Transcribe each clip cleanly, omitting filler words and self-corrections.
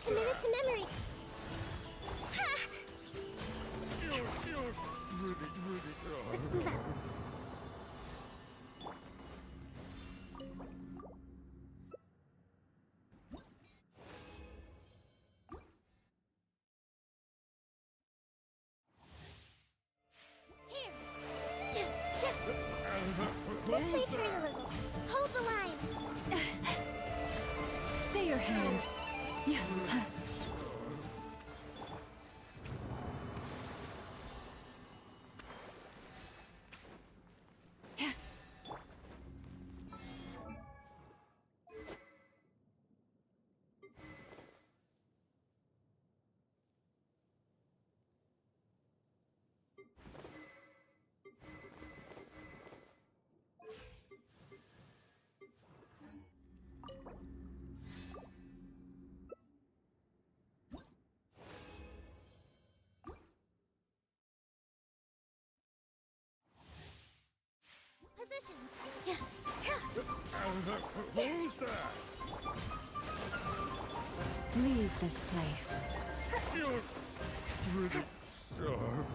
Committed to memory. Ha! Let's move out. Here. This way, turn a little. Hold the line. Stay your hand. Yeah. Positions. Who's that? Leave this place. You're pretty sharp.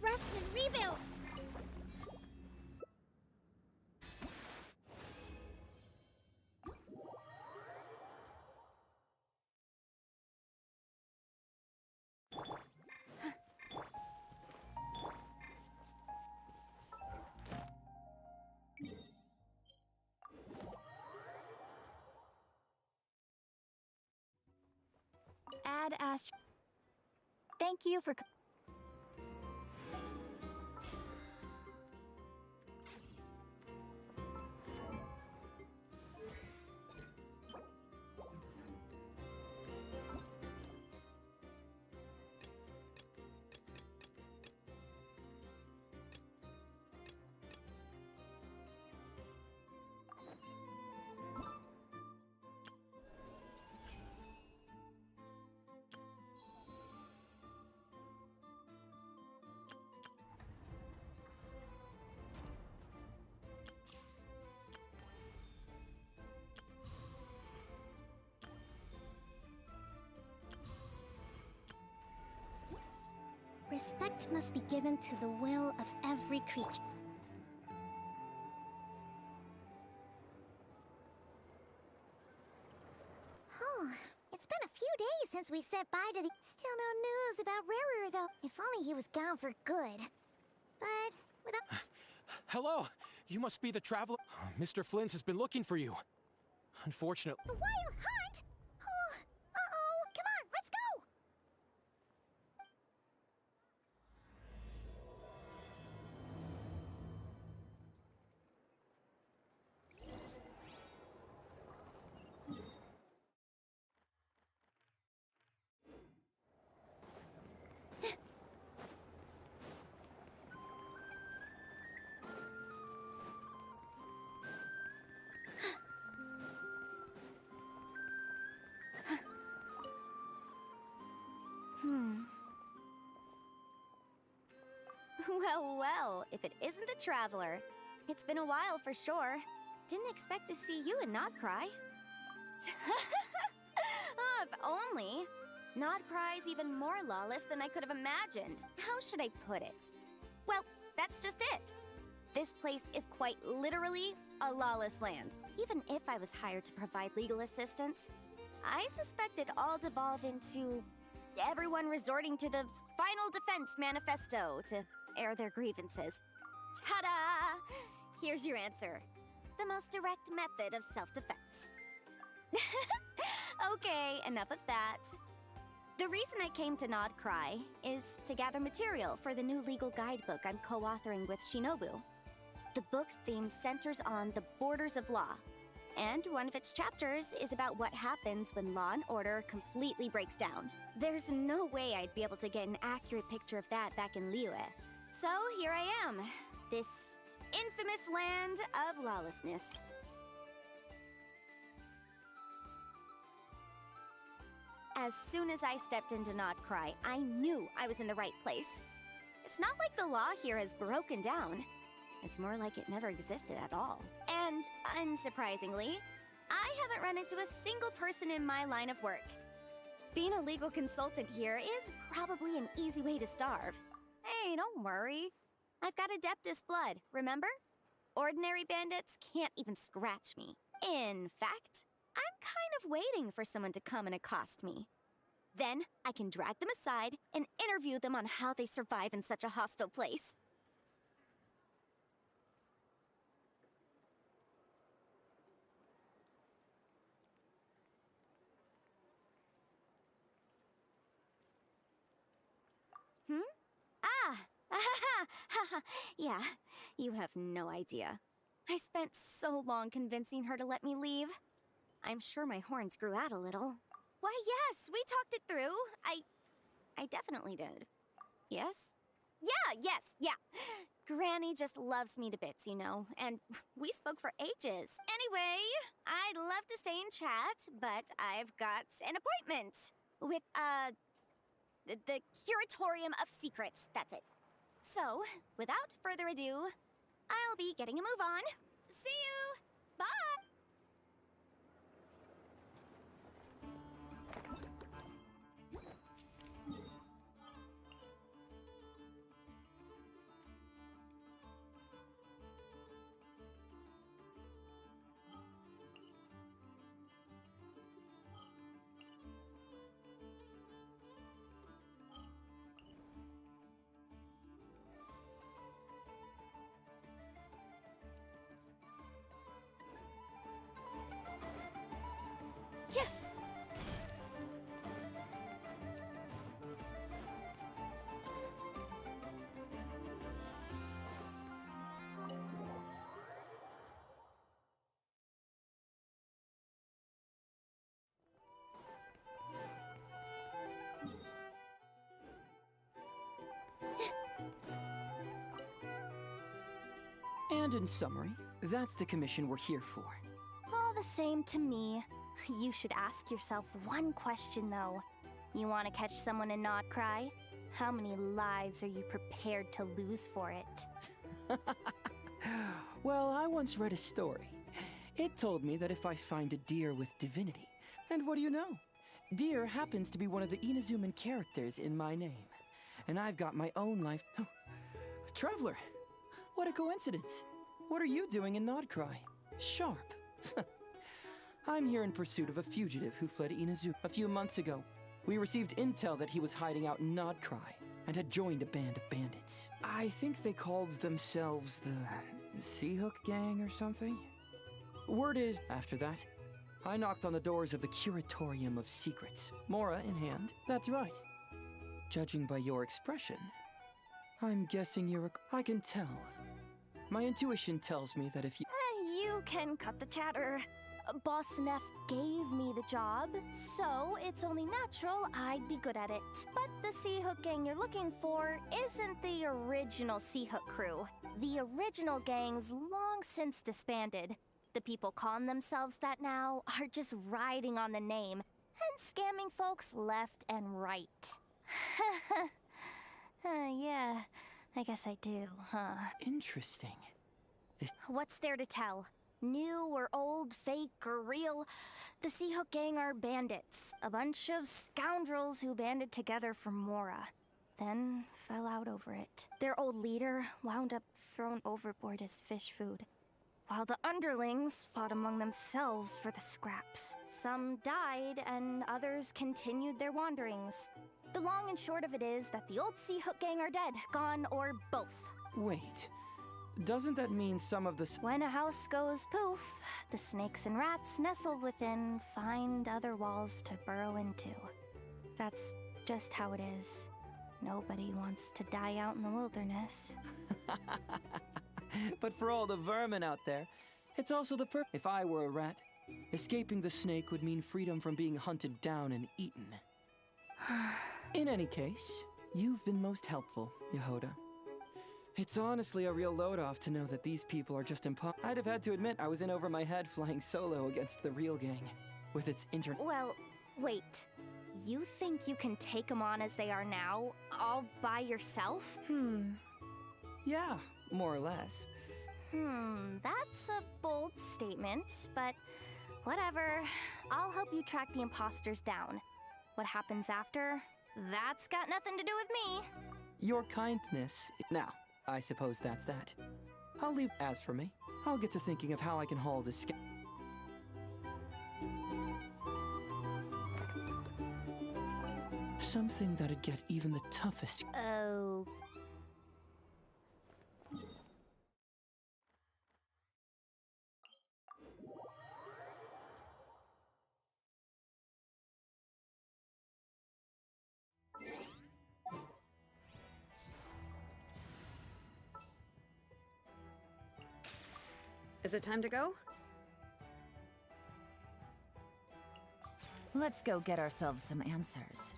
Rest and rebuild. Ad Ast. Thank you for. Respect must be given to the will of every creature. Oh, it's been a few days since we said bye to the... Still no news about Rarer, though. If only he was gone for good. But without... Hello! You must be the traveler. Mr. Flynn has been looking for you. Unfortunately... The Wild Hunt? Oh, uh-oh! Come on, let's go! Well, well, if it isn't the Traveler. It's been a while for sure. Didn't expect to see you and Nodcry. Oh, if only. Nodcry's even more lawless than I could have imagined. How should I put it? Well, that's just it. This place is quite literally a lawless land. Even if I was hired to provide legal assistance, I suspect it'd all devolve into everyone resorting to the Final Defense Manifesto to air their grievances. Ta-da! Here's your answer. The most direct method of self-defense. Okay, enough of that. The reason I came to Nodcry is to gather material for the new legal guidebook I'm co-authoring with Shinobu. The book's theme centers on the borders of law, and one of its chapters is about what happens when law and order completely breaks down. There's no way I'd be able to get an accurate picture of that back in Liyue. So here I am, this infamous land of lawlessness. As soon as I stepped into Nodcry, I knew I was in the right place. It's not like the law here has broken down. It's more like it never existed at all. And, unsurprisingly, I haven't run into a single person in my line of work. Being a legal consultant here is probably an easy way to starve. Hey, don't worry. I've got Adeptus blood, remember? Ordinary bandits can't even scratch me. In fact, I'm kind of waiting for someone to come and accost me. Then I can drag them aside and interview them on how they survive in such a hostile place. Yeah, you have no idea. I spent so long convincing her to let me leave. I'm sure my horns grew out a little. Why, yes, we talked it through. I definitely did. Yes? Yeah. Granny just loves me to bits, you know, and we spoke for ages. Anyway, I'd love to stay and chat, but I've got an appointment with, the Curatorium of Secrets, that's it. So, without further ado, I'll be getting a move on. See you! Bye! And in summary, that's the commission we're here for. All the same to me. You should ask yourself one question, though. You want to catch someone and not cry? How many lives are you prepared to lose for it? Well, I once read a story. It told me that if I find a deer with divinity, and what do you know? Deer happens to be one of the Inazuman characters in my name. And I've got my own life. Oh, Traveler, what a coincidence. What are you doing in Nodcry? Sharp. I'm here in pursuit of a fugitive who fled Inazu. A few months ago, we received intel that he was hiding out in Nodcry and had joined a band of bandits. I think they called themselves the Seahook Gang or something. Word is, after that, I knocked on the doors of the Curatorium of Secrets, Mora in hand. That's right. Judging by your expression, I'm guessing you're I can tell. My intuition tells me that if you... You can cut the chatter. Boss Neff gave me the job, so it's only natural I'd be good at it. But the Seahook gang you're looking for isn't the original Seahook crew. The original gang's long since disbanded. The people calling themselves that now are just riding on the name and scamming folks left and right. Yeah, I guess I do, huh? Interesting. What's there to tell? New or old, fake or real, the Seahook gang are bandits. A bunch of scoundrels who banded together for Mora. Then fell out over it. Their old leader wound up thrown overboard as fish food, while the underlings fought among themselves for the scraps. Some died and others continued their wanderings. The long and short of it is that the old Seahook gang are dead, gone, or both. Wait. Doesn't that mean some of the... When a house goes poof, the snakes and rats nestled within find other walls to burrow into. That's just how it is. Nobody wants to die out in the wilderness. But for all the vermin out there, it's also the If I were a rat, escaping the snake would mean freedom from being hunted down and eaten. In any case, you've been most helpful, Yehoda. It's honestly a real load-off to know that these people are just I'd have had to admit I was in over my head flying solo against the real gang, with its Well, wait. You think you can take them on as they are now, all by yourself? Yeah, more or less. That's a bold statement, but whatever. I'll help you track the imposters down. What happens after? That's got nothing to do with me. Your kindness. Now, I suppose that's that. I'll leave. As for me, I'll get to thinking of how I can haul this. Something that'd get even the toughest. Oh. Is it time to go? Let's go get ourselves some answers.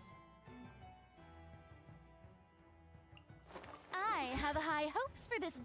I have high hopes for this.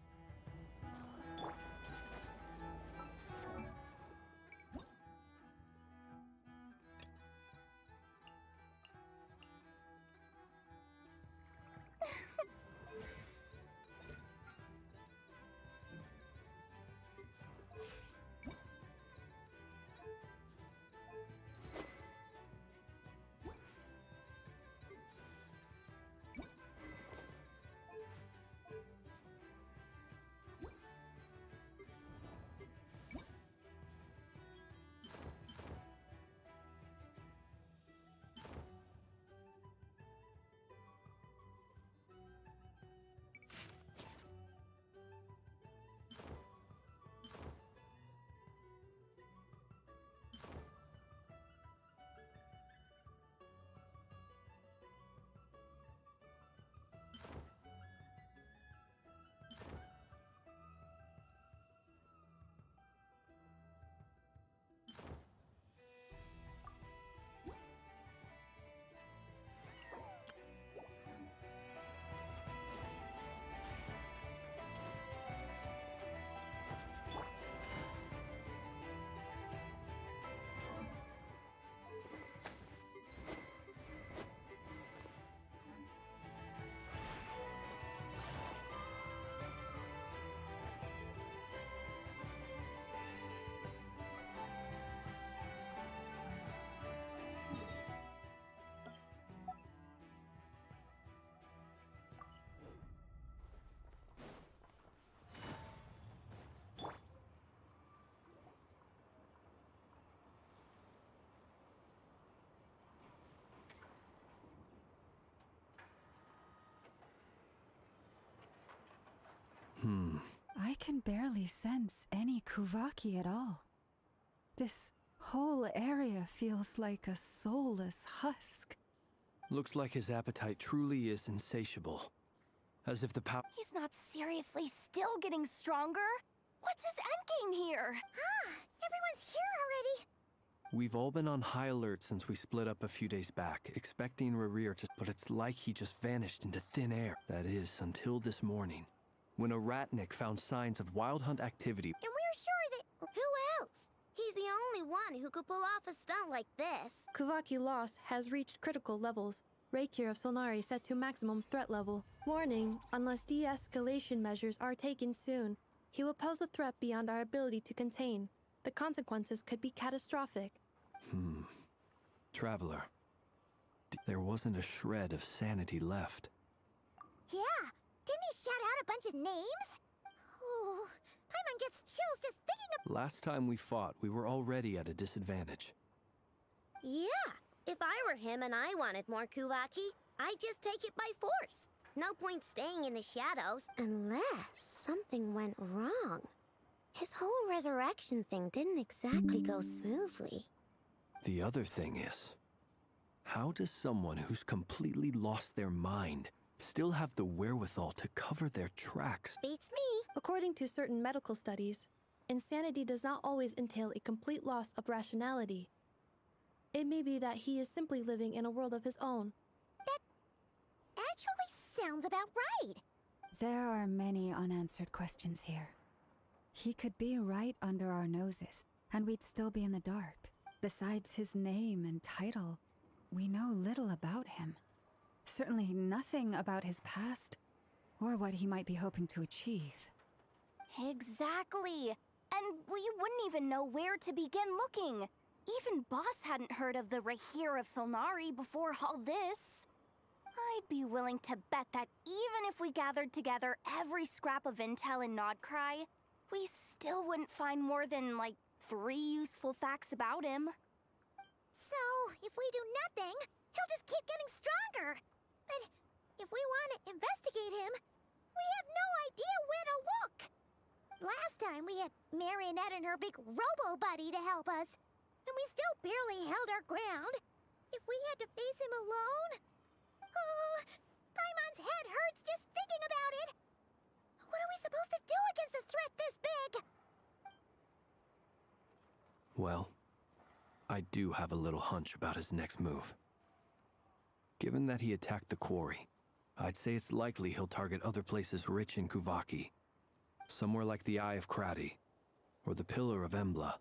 I can barely sense any Kuvaki at all. This whole area feels like a soulless husk. Looks like his appetite truly is insatiable. As if the power. He's not seriously still getting stronger? What's his endgame here? Everyone's here already. We've all been on high alert since we split up a few days back, expecting Rerir to. But it's like he just vanished into thin air. That is, until this morning, when a ratnik found signs of wild hunt activity. And we're sure that... Who else? He's the only one who could pull off a stunt like this. Kuvaki loss has reached critical levels. Reikir of Solnari set to maximum threat level. Warning, unless de-escalation measures are taken soon, he will pose a threat beyond our ability to contain. The consequences could be catastrophic. Traveler. There wasn't a shred of sanity left. Yeah, didn't he shout out a bunch of names? Oh, Paimon gets chills just thinking of... Last time we fought, we were already at a disadvantage. Yeah, if I were him and I wanted more Kuvaki, I'd just take it by force. No point staying in the shadows unless something went wrong. His whole resurrection thing didn't exactly go smoothly. The other thing is, how does someone who's completely lost their mind still have the wherewithal to cover their tracks? Beats me. According to certain medical studies, insanity does not always entail a complete loss of rationality. It may be that he is simply living in a world of his own. That actually sounds about right. There are many unanswered questions here. He could be right under our noses, and we'd still be in the dark. Besides his name and title, we know little about him. Certainly nothing about his past, or what he might be hoping to achieve. Exactly. And we wouldn't even know where to begin looking. Even Boss hadn't heard of the Rahir of Solnari before all this. I'd be willing to bet that even if we gathered together every scrap of intel in Nodcry, we still wouldn't find more than, like, 3 useful facts about him. So, if we do nothing, he'll just keep getting stronger. But if we want to investigate him, we have no idea where to look. Last time we had Marionette and her big robo-buddy to help us, and we still barely held our ground. If we had to face him alone... Oh, Paimon's head hurts just thinking about it. What are we supposed to do against a threat this big? Well, I do have a little hunch about his next move. Given that he attacked the quarry, I'd say it's likely he'll target other places rich in Kuvaki. Somewhere like the Eye of Krati, or the Pillar of Embla.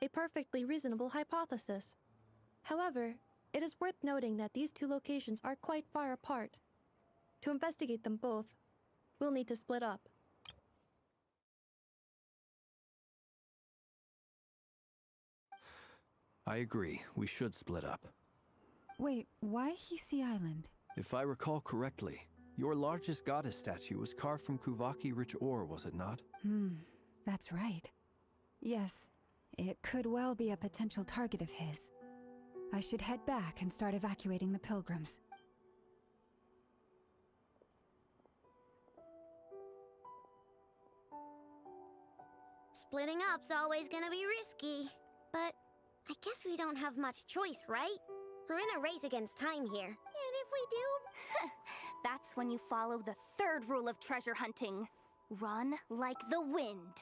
A perfectly reasonable hypothesis. However, it is worth noting that these 2 locations are quite far apart. To investigate them both, we'll need to split up. I agree, we should split up. Wait, why Hisi Island? If I recall correctly, your largest goddess statue was carved from Kuvaki rich ore, was it not? That's right. Yes, it could well be a potential target of his. I should head back and start evacuating the pilgrims. Splitting up's always gonna be risky. But I guess we don't have much choice, right? We're in a race against time here. And if we do... That's when you follow the 3rd rule of treasure hunting. Run like the wind.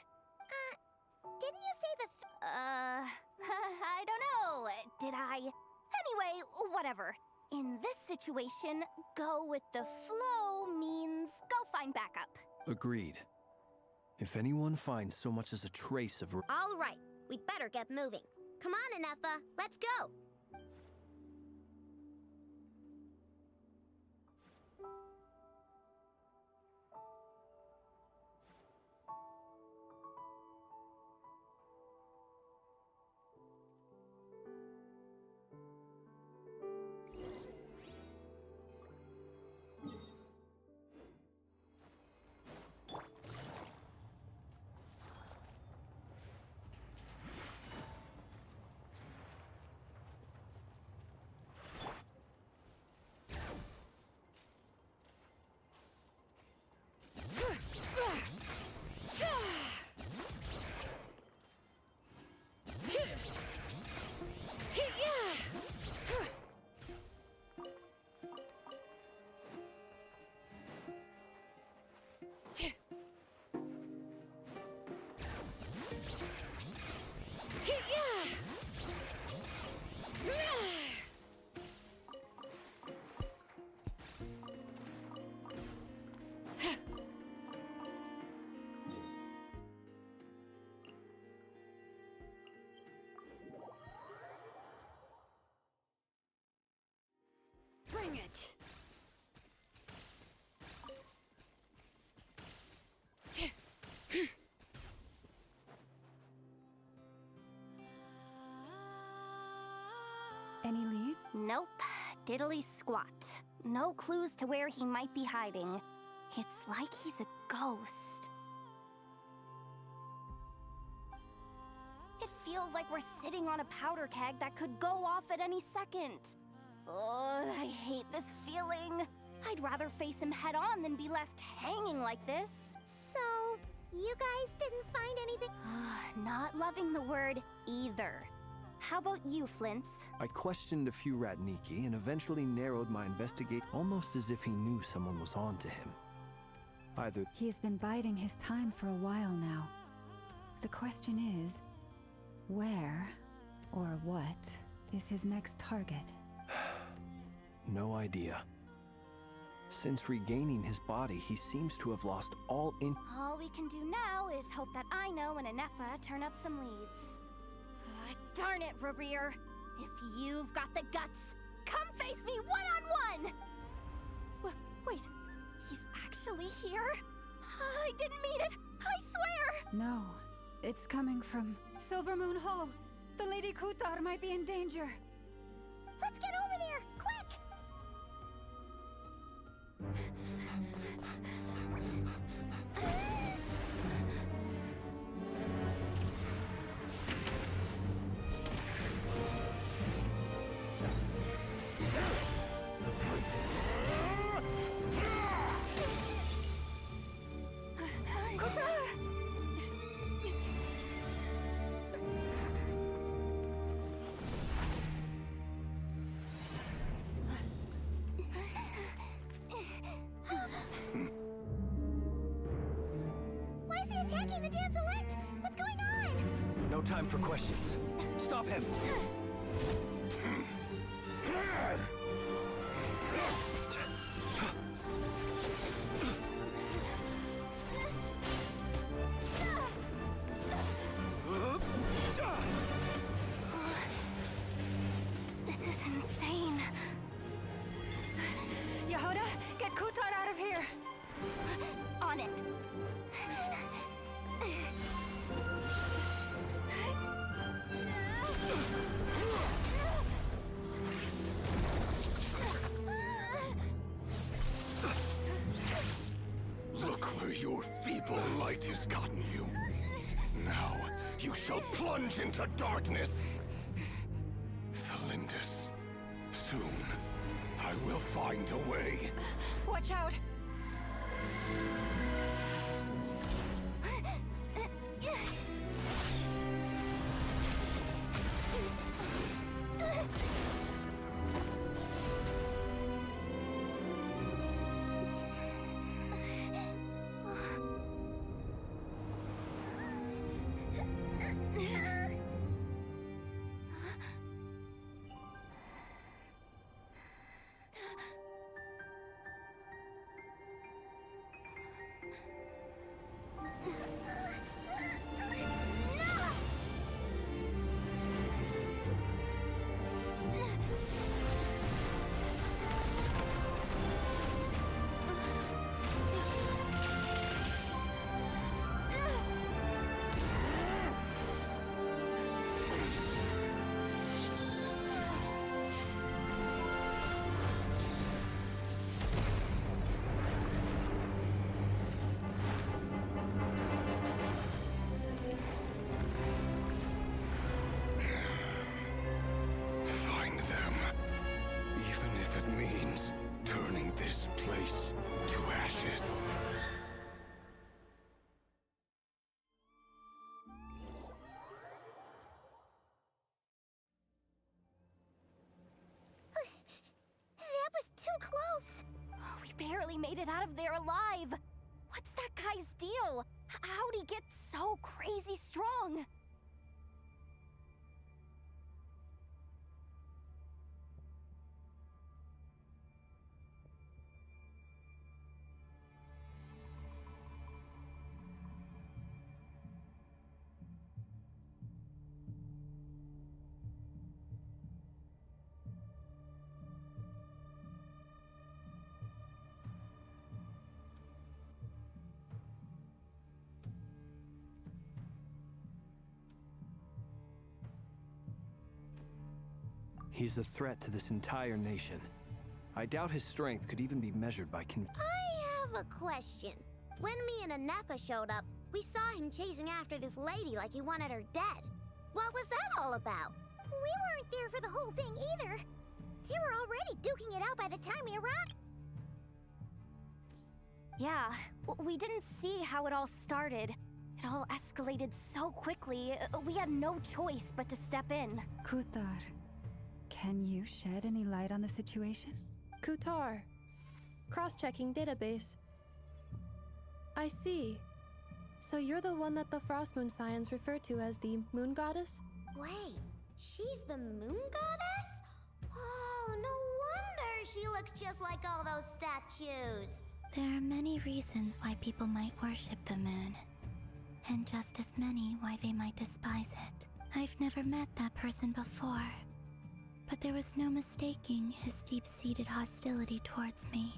Didn't you say the... I don't know. Did I? Anyway, whatever. In this situation, go with the flow means go find backup. Agreed. If anyone finds so much as a trace of... All right, we'd better get moving. Come on, Anefa, let's go. Bring it! Any leads? Nope. Diddly squat. No clues to where he might be hiding. It's like he's a ghost. It feels like we're sitting on a powder keg that could go off at any second. Ugh, I hate this feeling. I'd rather face him head on than be left hanging like this. So, you guys didn't find anything? Not loving the word either. How about you, Flint's? I questioned a few Ratniki and eventually narrowed my investigate almost as if he knew someone was on to him. Either... He's been biding his time for a while now. The question is, where or what is his next target? No idea. Since regaining his body, he seems to have lost all All we can do now is hope that I know and Anefa turn up some leads. Darn it, Rarir! If you've got the guts, come face me one-on-one! Wait, he's actually actually here? I didn't mean it! I swear! No, it's coming from Silver Moon Hall. The Lady Kutar might be in danger. Let's get over there, quick! Why is he attacking the damselette? What's going on? No time for questions. Stop him! This is insane. Yehuda, get Kutar out of here! On it. Look where your feeble light has gotten you. Now, you shall plunge into darkness. Thalindus, soon, I will find a way. Watch out! Find them. Even if it means turning this place to ashes. That was too close! We barely made it out of there alive. What's that guy's deal? How'd he get so crazy strong? He's a threat to this entire nation. I doubt his strength could even be measured by I have a question. When me and Anefa showed up, we saw him chasing after this lady like he wanted her dead. What was that all about? We weren't there for the whole thing either. They were already duking it out by the time we arrived. Yeah, we didn't see how it all started. It all escalated so quickly, we had no choice but to step in. Kutar, can you shed any light on the situation? Kutar. Cross-checking database. I see. So you're the one that the Frost Moon Scions refer to as the Moon Goddess? Wait, she's the moon goddess? Oh, no wonder she looks just like all those statues. There are many reasons why people might worship the moon, and just as many why they might despise it. I've never met that person before, but there was no mistaking his deep-seated hostility towards me.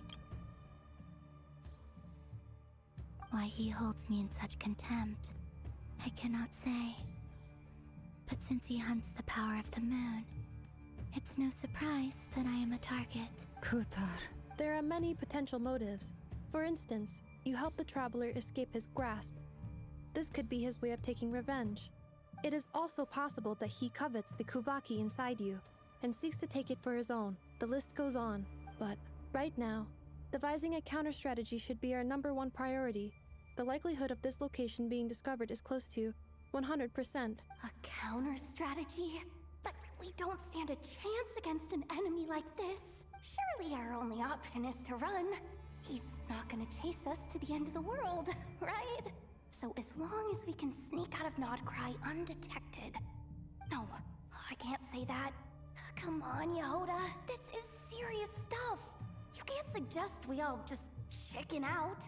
Why he holds me in such contempt, I cannot say. But since he hunts the power of the moon, it's no surprise that I am a target. Kutar. There are many potential motives. For instance, you help the traveler escape his grasp. This could be his way of taking revenge. It is also possible that he covets the Kuvaki inside you and seeks to take it for his own. The list goes on. But right now, devising a counter strategy should be our #1 priority. The likelihood of this location being discovered is close to 100%. A counter strategy? But we don't stand a chance against an enemy like this. Surely our only option is to run. He's not gonna chase us to the end of the world, right? So as long as we can sneak out of Nodcry undetected... No, I can't say that. Come on, Yehoda. This is serious stuff. You can't suggest we all just chicken out.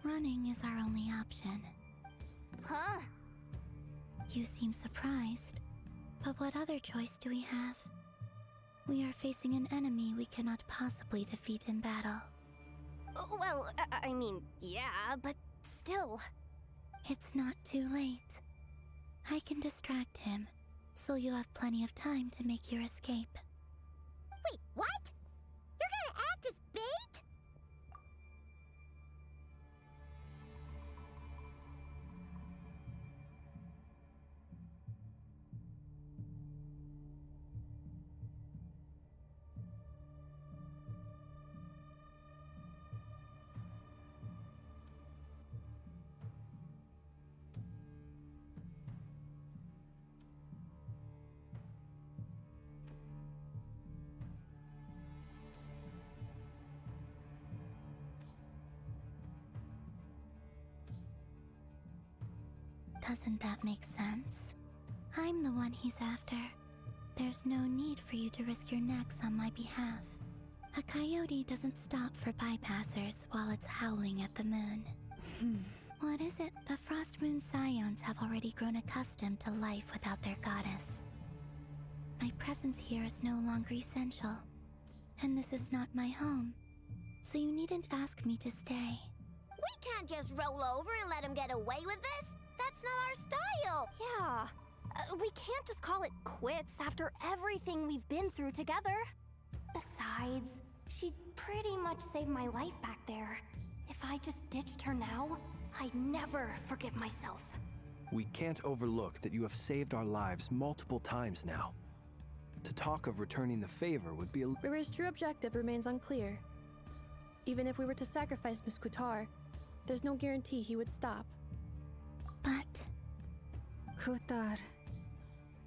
Running is our only option. Huh? You seem surprised. But what other choice do we have? We are facing an enemy we cannot possibly defeat in battle. Well, I mean, yeah, but still. It's not too late. I can distract him, so you have plenty of time to make your escape. Wait, what? You're gonna act as bait? Doesn't that make sense? I'm the one he's after. There's no need for you to risk your necks on my behalf. A coyote doesn't stop for bypassers while it's howling at the moon. What is it? The Frost Moon Scions have already grown accustomed to life without their goddess. My presence here is no longer essential, and this is not my home, so you needn't ask me to stay. We can't just roll over and let him get away with this. That's not our style. Yeah. We can't just call it quits after everything we've been through together. Besides, she pretty much saved my life back there. If I just ditched her now, I'd never forgive myself. We can't overlook that you have saved our lives multiple times now. To talk of returning the favor would be a... Riri's true objective remains unclear. Even if we were to sacrifice Miss Kutar, there's no guarantee he would stop. But... Kutar,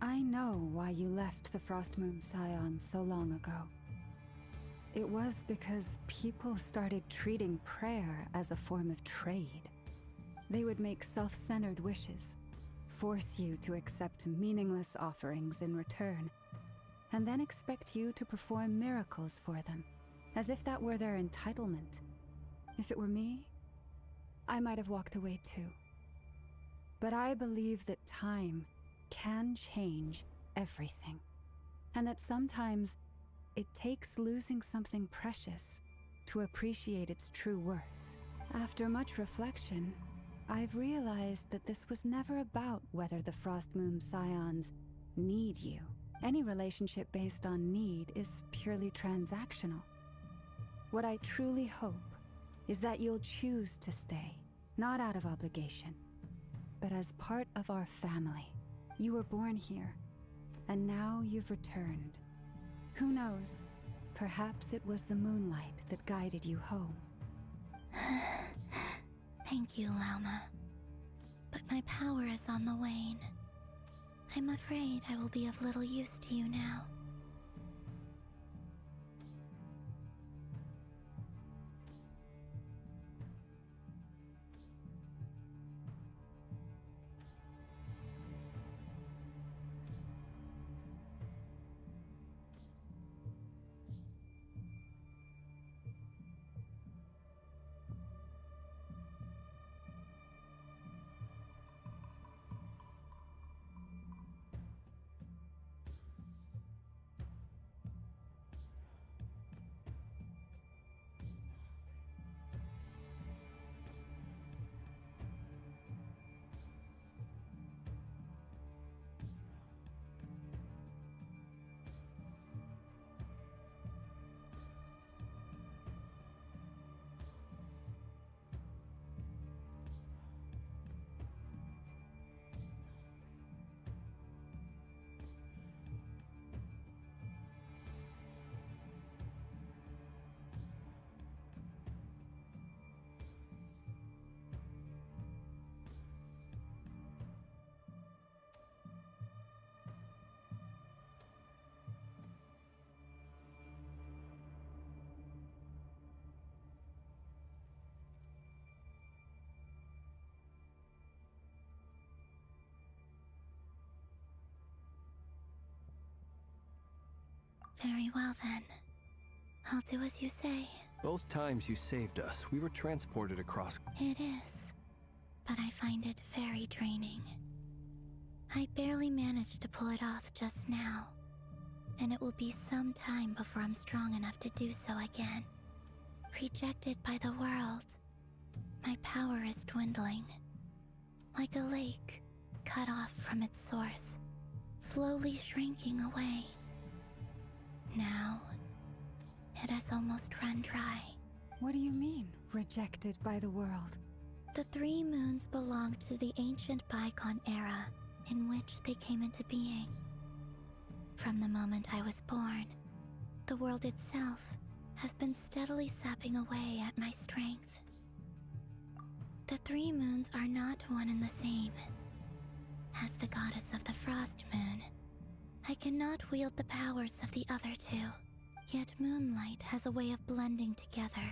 I know why you left the Frost Moon Scions so long ago. It was because people started treating prayer as a form of trade. They would make self-centered wishes, force you to accept meaningless offerings in return, and then expect you to perform miracles for them, as if that were their entitlement. If it were me, I might have walked away too. But I believe that time can change everything. And that sometimes it takes losing something precious to appreciate its true worth. After much reflection, I've realized that this was never about whether the Frost Moon Scions need you. Any relationship based on need is purely transactional. What I truly hope is that you'll choose to stay, not out of obligation, but as part of our family. You were born here, and now you've returned. Who knows? Perhaps it was the moonlight that guided you home. Thank you, Lauma. But my power is on the wane. I'm afraid I will be of little use to you now. Very well then. I'll do as you say. Both times you saved us, we were transported across. It is, but I find it very draining. I barely managed to pull it off just now, and it will be some time before I'm strong enough to do so again. Rejected by the world, my power is dwindling. Like a lake, cut off from its source, slowly shrinking away. Now, it has almost run dry. What do you mean, rejected by the world? The 3 moons belonged to the ancient bygone era in which they came into being. From the moment I was born, the world itself has been steadily sapping away at my strength. The 3 moons are not one and the same. As the goddess of the Frost Moon, I cannot wield the powers of the other 2, yet moonlight has a way of blending together.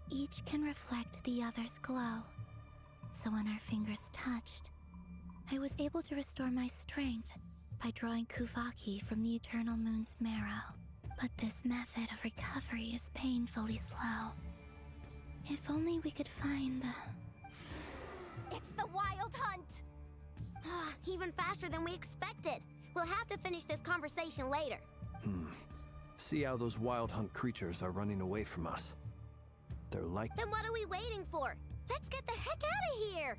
Each can reflect the other's glow, so when our fingers touched, I was able to restore my strength by drawing Kuvaki from the Eternal Moon's marrow. But this method of recovery is painfully slow. If only we could find the... It's the Wild Hunt! Even faster than we expected. We'll have to finish this conversation later. See how those wild hunt creatures are running away from us. They're like... Then what are we waiting for? Let's get the heck out of here!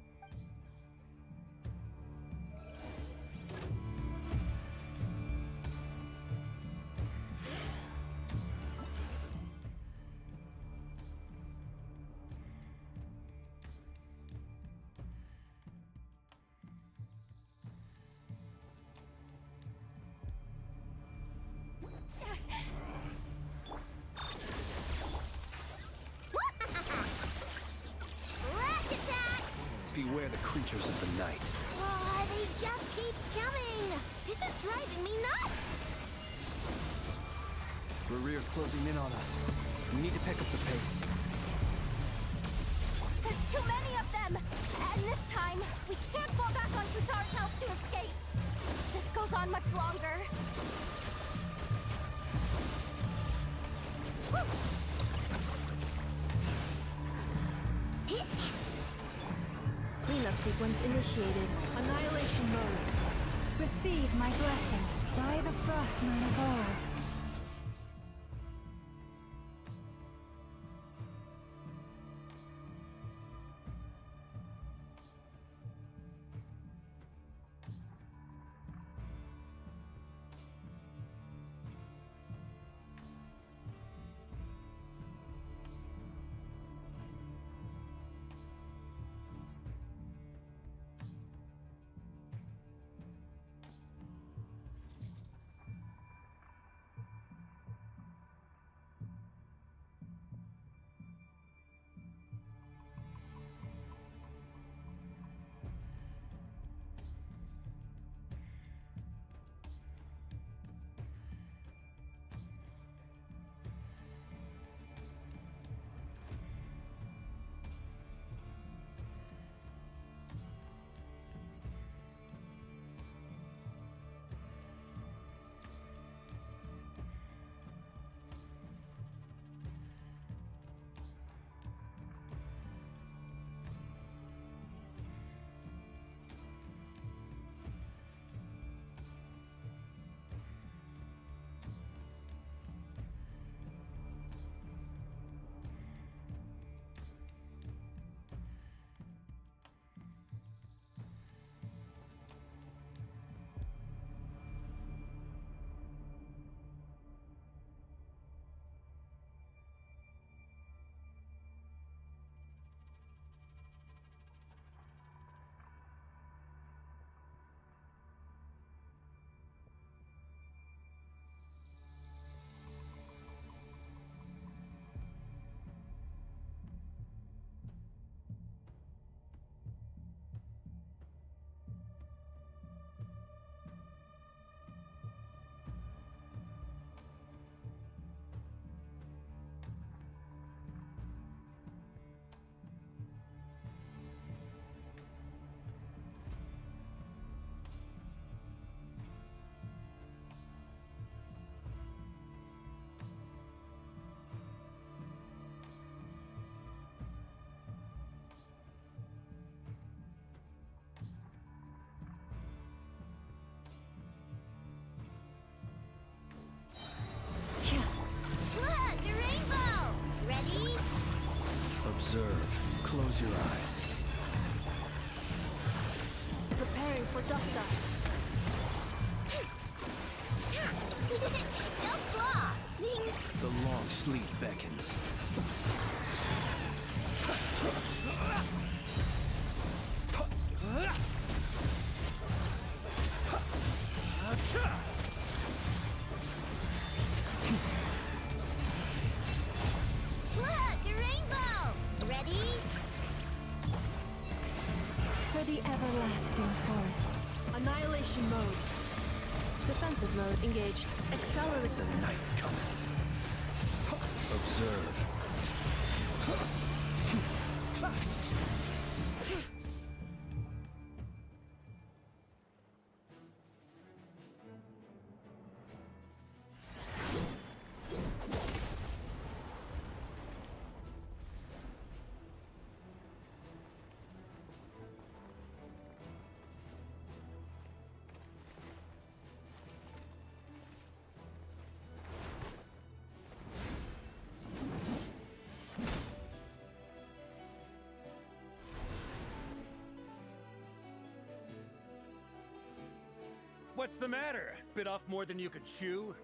Beware the creatures of the night. Oh, they just keep coming! This is driving me nuts! Rerear's closing in on us. We need to pick up the pace. There's too many of them! And this time, we can't fall back on Futar's help to escape. This goes on much longer. We look sequence initiated. Annihilation mode. Receive my blessing by the frost moon of old. Look, a rainbow! Ready? Observe. Close your eyes. Preparing for dust up. Go claw! The long sleep beckons. Look, a rainbow! Ready? For the everlasting forest. Annihilation mode. Defensive mode engaged. Accelerate. The night cometh. Observe. What's the matter? Bit off more than you could chew?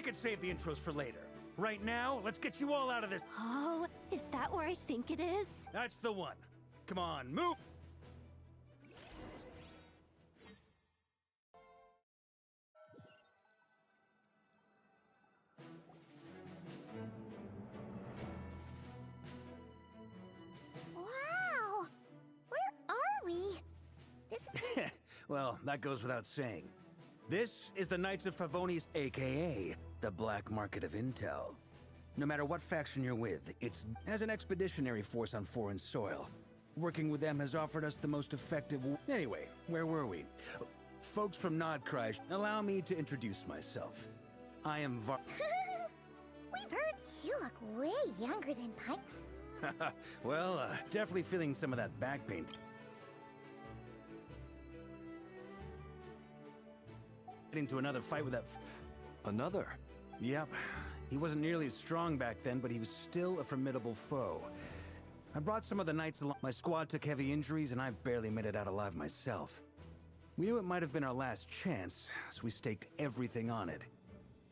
could save the intros for later. Right now, let's get you all out of this. Oh, is that where I think it is? That's the one. Come on, move! Wow! Where are we? This Well, that goes without saying. This is the Knights of Favonius, aka the Black Market of Intel. No matter what faction you're with, it's as an expeditionary force on foreign soil. Working with them has offered us the most effective. Anyway, where were we? Folks from Nodcry, allow me to introduce myself. I am We've heard you look way younger than Mike. Well, definitely feeling some of that back pain. Into another fight with that. Another? Yep. He wasn't nearly as strong back then, but he was still a formidable foe. I brought some of the knights along. My squad took heavy injuries, and I barely made it out alive myself. We knew it might have been our last chance, so we staked everything on it.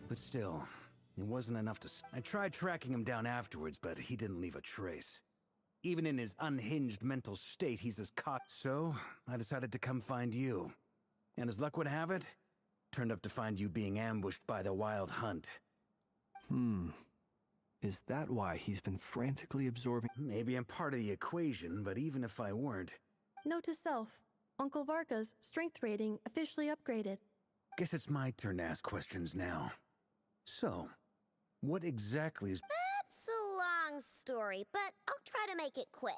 But still, it wasn't enough to. I tried tracking him down afterwards, but he didn't leave a trace. Even in his unhinged mental state, he's as cock. So, I decided to come find you. And as luck would have it, turned up to find you being ambushed by the Wild Hunt. Is that why he's been frantically absorbing? Maybe I'm part of the equation, but even if I weren't... Note to self, Uncle Varka's strength rating officially upgraded. Guess it's my turn to ask questions now. So, what exactly is... That's a long story, but I'll try to make it quick.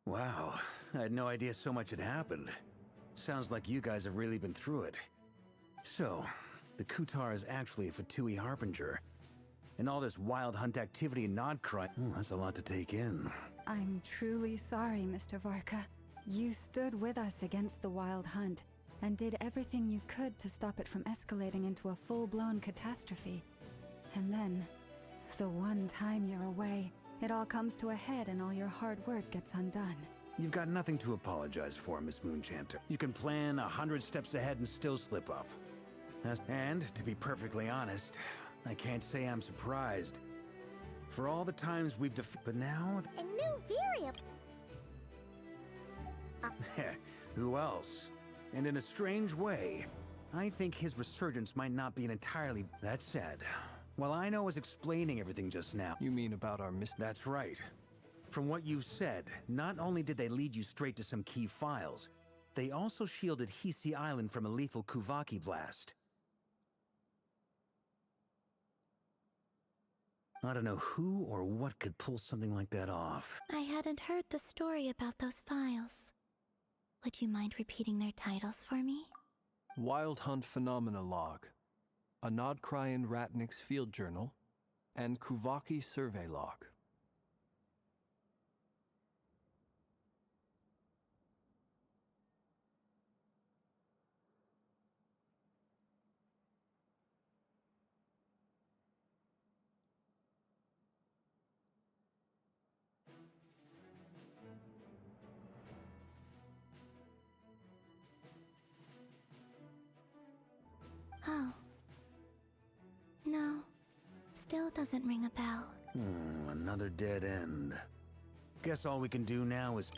Wow, I had no idea so much had happened. Sounds like you guys have really been through it. So, the Kutar is actually a Fatui Harbinger. And all this Wild Hunt activity in Nodcry, that's a lot to take in. I'm truly sorry, Mr. Varka. You stood with us against the Wild Hunt, and did everything you could to stop it from escalating into a full-blown catastrophe. And then, the one time you're away, it all comes to a head and all your hard work gets undone. You've got nothing to apologize for, Miss Moonchanter. You can plan 100 steps ahead and still slip up. And, to be perfectly honest, I can't say I'm surprised. For all the times we've but now... A new variable. Who else? And in a strange way, I think his resurgence might not be an entirely... That said, while I know I was explaining everything just now... You mean about our That's right. From what you've said, not only did they lead you straight to some key files, they also shielded Hisi Island from a lethal Kuvaki blast. I don't know who or what could pull something like that off. I hadn't heard the story about those files. Would you mind repeating their titles for me? Wild Hunt Phenomena Log, a Nodcryan Ratnik's Field Journal, and Kuvaki Survey Log. Oh. No. Still doesn't ring a bell. Another dead end. Guess all we can do now is...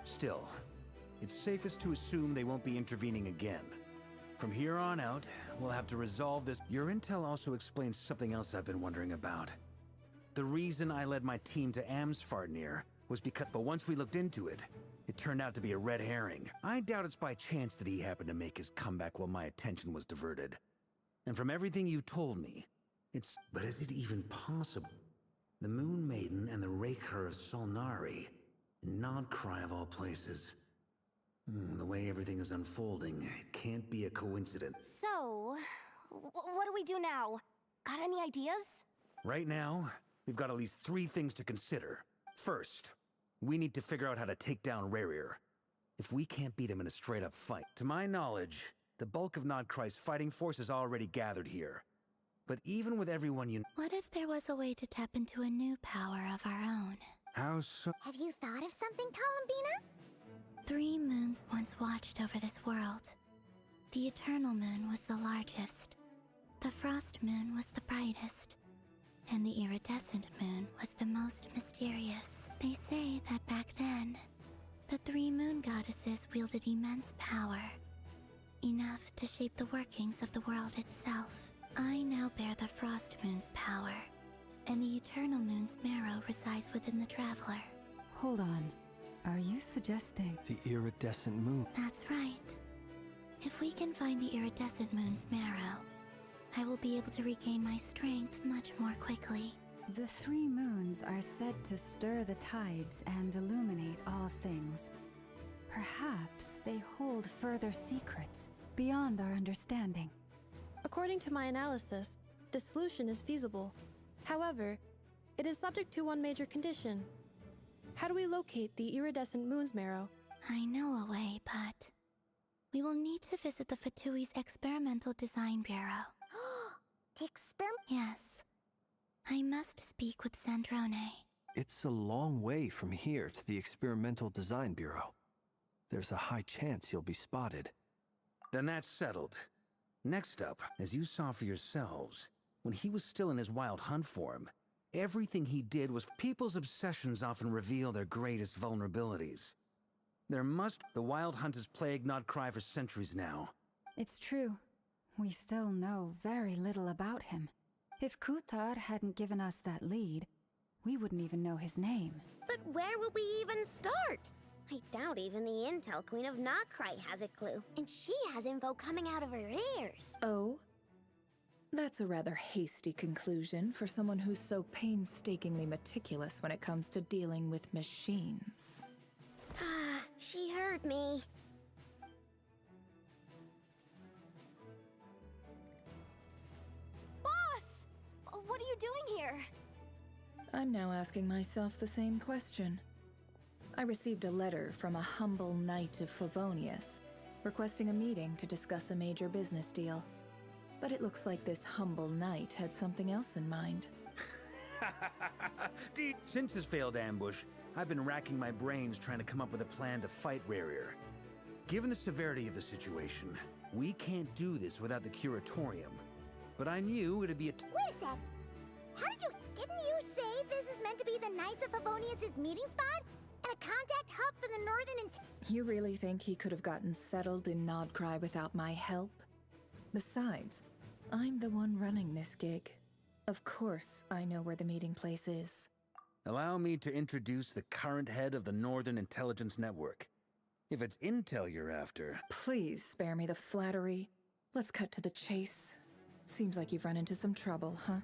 Still, it's safest to assume they won't be intervening again. From here on out, we'll have to resolve this. Your intel also explains something else I've been wondering about. The reason I led my team to Amsfarnir was because, but once we looked into it, it turned out to be a red herring. I doubt it's by chance that he happened to make his comeback while my attention was diverted. And from everything you told me, but is it even possible? The Moon Maiden and the Raker of Solnari. Nodcry of all places. The way everything is unfolding, it can't be a coincidence. So, What do we do now? Got any ideas? Right now, we've got at least 3 things to consider. First, we need to figure out how to take down Rerir. If we can't beat him in a straight-up fight, to my knowledge, the bulk of Nodcry's fighting force is already gathered here. But even with everyone you... What if there was a way to tap into a new power of our own? How so? Have you thought of something, Columbina? 3 moons once watched over this world. The Eternal Moon was the largest. The Frost Moon was the brightest. And the Iridescent Moon was the most mysterious. They say that back then, the 3 moon goddesses wielded immense power. Enough to shape the workings of the world itself. I now bear the Frost Moon's power, and the Eternal Moon's marrow resides within the Traveler. Hold on. Are you suggesting... The iridescent moon. That's right. If we can find the Iridescent Moon's marrow, I will be able to regain my strength much more quickly. The 3 moons are said to stir the tides and illuminate all things. Perhaps they hold further secrets beyond our understanding. According to my analysis, the solution is feasible. However, it is subject to one major condition. How do we locate the iridescent moon's marrow? I know a way, but... we will need to visit the Fatui's Experimental Design Bureau. To experiment? Yes. I must speak with Sandrone. It's a long way from here to the Experimental Design Bureau. There's a high chance you'll be spotted. Then that's settled. Next up, as you saw for yourselves, when he was still in his wild hunt form, everything he did was... People's obsessions often reveal their greatest vulnerabilities. The wild hunt has plagued Nodcry for centuries now. It's true. We still know very little about him. If Kuthar hadn't given us that lead, we wouldn't even know his name. But where would we even start? I doubt even the Intel Queen of Nodcry has a clue. And she has info coming out of her ears. Oh? That's a rather hasty conclusion for someone who's so painstakingly meticulous when it comes to dealing with machines. Ah, she heard me. Boss! What are you doing here? I'm now asking myself the same question. I received a letter from a humble knight of Favonius, requesting a meeting to discuss a major business deal. But it looks like this humble knight had something else in mind. Since his failed ambush, I've been racking my brains trying to come up with a plan to fight Rerir. Given the severity of the situation, we can't do this without the Curatorium. But I knew it'd be a... Wait a sec. Didn't you say this is meant to be the Knights of Favonius' meeting spot? And a contact hub for the Northern You really think he could have gotten settled in Nodcry without my help? Besides, I'm the one running this gig. Of course I know where the meeting place is. Allow me to introduce the current head of the Northern Intelligence Network. If it's intel you're after... Please spare me the flattery. Let's cut to the chase. Seems like you've run into some trouble, huh?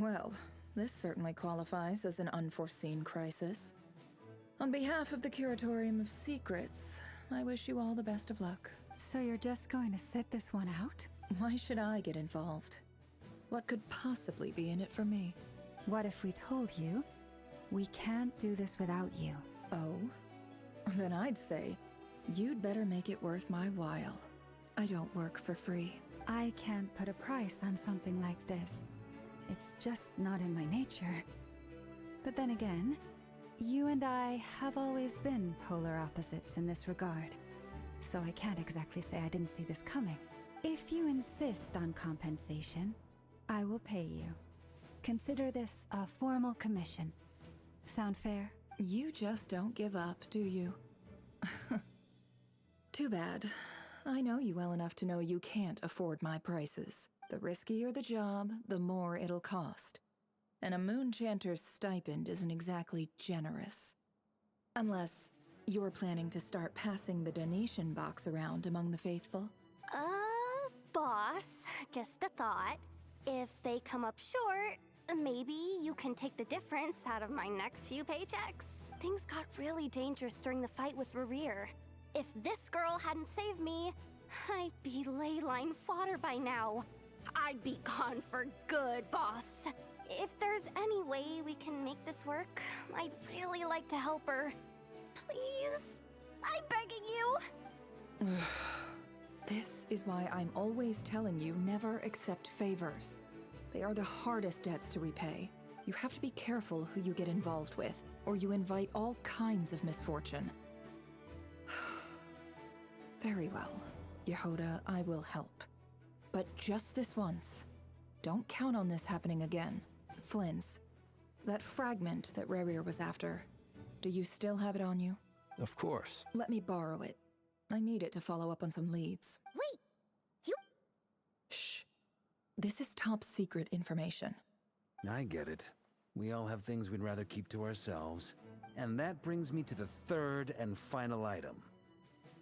Well, this certainly qualifies as an unforeseen crisis. On behalf of the Curatorium of Secrets, I wish you all the best of luck. So you're just going to sit this one out? Why should I get involved? What could possibly be in it for me? What if we told you we can't do this without you? Oh? Then I'd say you'd better make it worth my while. I don't work for free. I can't put a price on something like this. It's just not in my nature. But then again, you and I have always been polar opposites in this regard. So I can't exactly say I didn't see this coming. If you insist on compensation, I will pay you. Consider this a formal commission. Sound fair? You just don't give up, do you? Too bad. I know you well enough to know you can't afford my prices. The riskier the job, the more it'll cost. And a Moonchanter's stipend isn't exactly generous. Unless you're planning to start passing the donation box around among the faithful. Boss, just a thought. If they come up short, maybe you can take the difference out of my next few paychecks. Things got really dangerous during the fight with Rerir. If this girl hadn't saved me, I'd be ley line fodder by now. I'd be gone for good, boss. If there's any way we can make this work, I'd really like to help her. Please? I'm begging you! This is why I'm always telling you never accept favors. They are the hardest debts to repay. You have to be careful who you get involved with, or you invite all kinds of misfortune. Very well. Yehoda, I will help. But just this once. Don't count on this happening again. Flynn's. That fragment that Rerir was after. Do you still have it on you? Of course. Let me borrow it. I need it to follow up on some leads. Wait, you... Shh. This is top secret information. I get it. We all have things we'd rather keep to ourselves. And that brings me to the third and final item.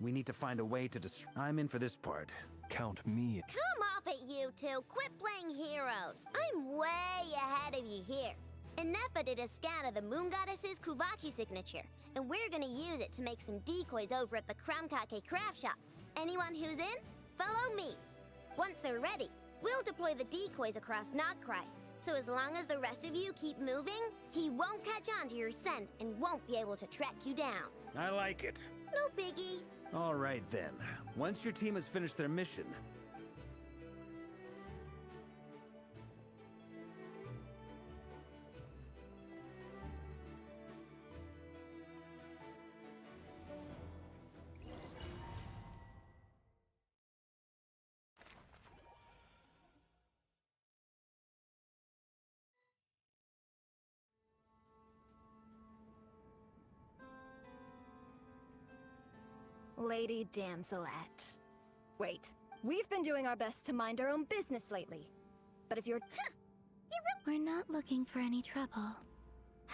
We need to find a way to I'm in for this part. Count me. Come off it, you two. Quit playing heroes. I'm way ahead of you here. Nefa did a scan of the Moon Goddess's Kuvaki signature, and we're gonna use it to make some decoys over at the Krumkake craft shop. Anyone who's in, follow me. Once they're ready, we'll deploy the decoys across Notcry. So as long as the rest of you keep moving, he won't catch on to your scent and won't be able to track you down. I like it. No biggie. All right then. Once your team has finished their mission, Lady Damselette. Wait, we've been doing our best to mind our own business lately. But if you're... We're not looking for any trouble.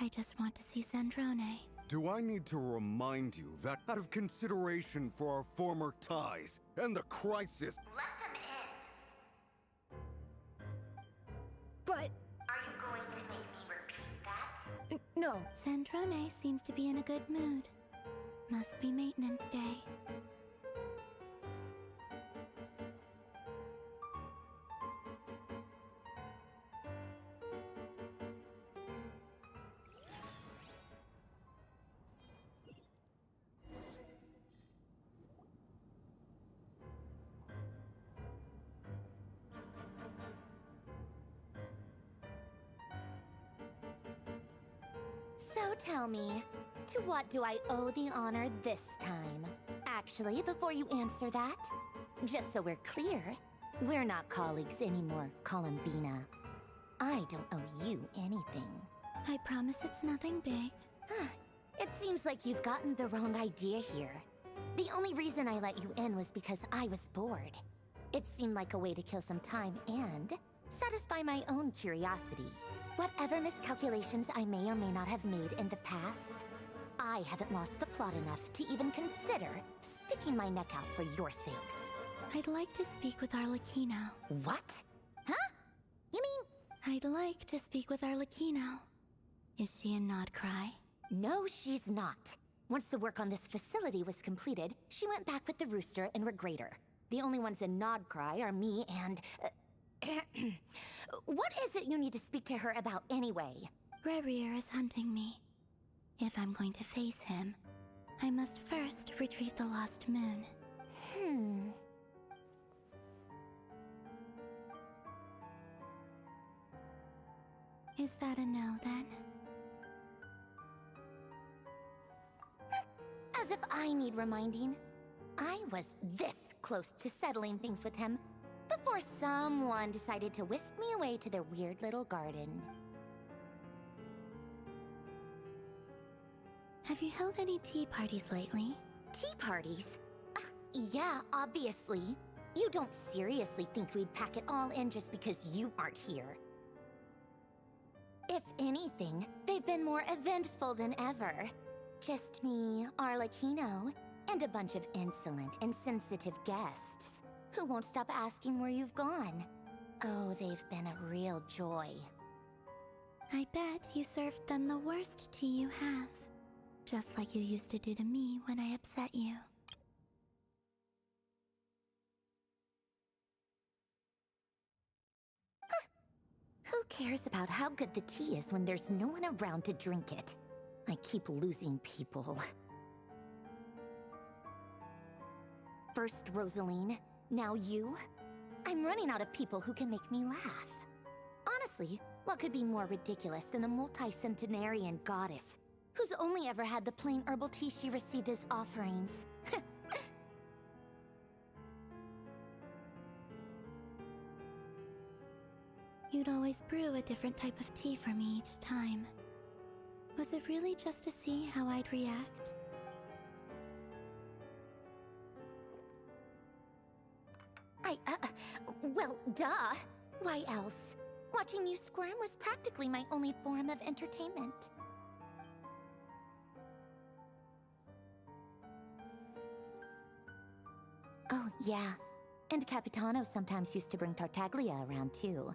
I just want to see Zandrone. Do I need to remind you that out of consideration for our former ties and the crisis... Let them in. But... Are you going to make me repeat that? No. Zandrone seems to be in a good mood. Must be maintenance day. So tell me, to what do I owe the honor this time? Actually, before you answer that, just so we're clear, we're not colleagues anymore, Columbina. I don't owe you anything. I promise it's nothing big. It seems like you've gotten the wrong idea here. The only reason I let you in was because I was bored. It seemed like a way to kill some time and satisfy my own curiosity. Whatever miscalculations I may or may not have made in the past, I haven't lost the plot enough to even consider sticking my neck out for your sakes. I'd like to speak with Arlecchino. What? Huh? You mean... I'd like to speak with Arlecchino. Is she in Notcry? No, she's not. Once the work on this facility was completed, she went back with the Rooster and Regrator. The only ones in Nodcry are me and... What is it you need to speak to her about anyway? Rerir is hunting me. If I'm going to face him, I must first retrieve the lost moon. Is that a no, then? As if I need reminding. I was this close to settling things with him before someone decided to whisk me away to their weird little garden. Have you held any tea parties lately? Tea parties? Yeah, obviously. You don't seriously think we'd pack it all in just because you aren't here. If anything, they've been more eventful than ever. Just me, Arlecchino, and a bunch of insolent and sensitive guests who won't stop asking where you've gone. Oh, they've been a real joy. I bet you served them the worst tea you have. Just like you used to do to me when I upset you. cares about how good the tea is when there's no one around to drink it? I keep losing people. First Rosaline, now you. I'm running out of people who can make me laugh. Honestly, what could be more ridiculous than a multi-centenarian goddess who's only ever had the plain herbal tea she received as offerings? You'd always brew a different type of tea for me each time. Was it really just to see how I'd react? Well, duh. Why else? Watching you squirm was practically my only form of entertainment. Oh, yeah. And Capitano sometimes used to bring Tartaglia around, too.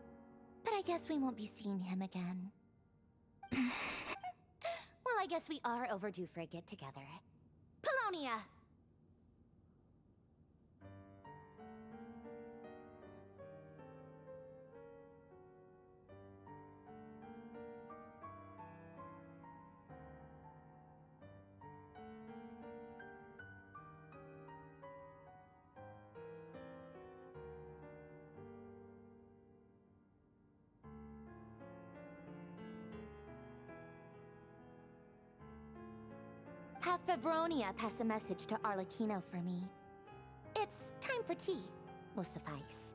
But I guess we won't be seeing him again. Well, I guess we are overdue for a get-together. Polonia! Have Favronia pass a message to Arlecchino for me. It's time for tea. Will suffice.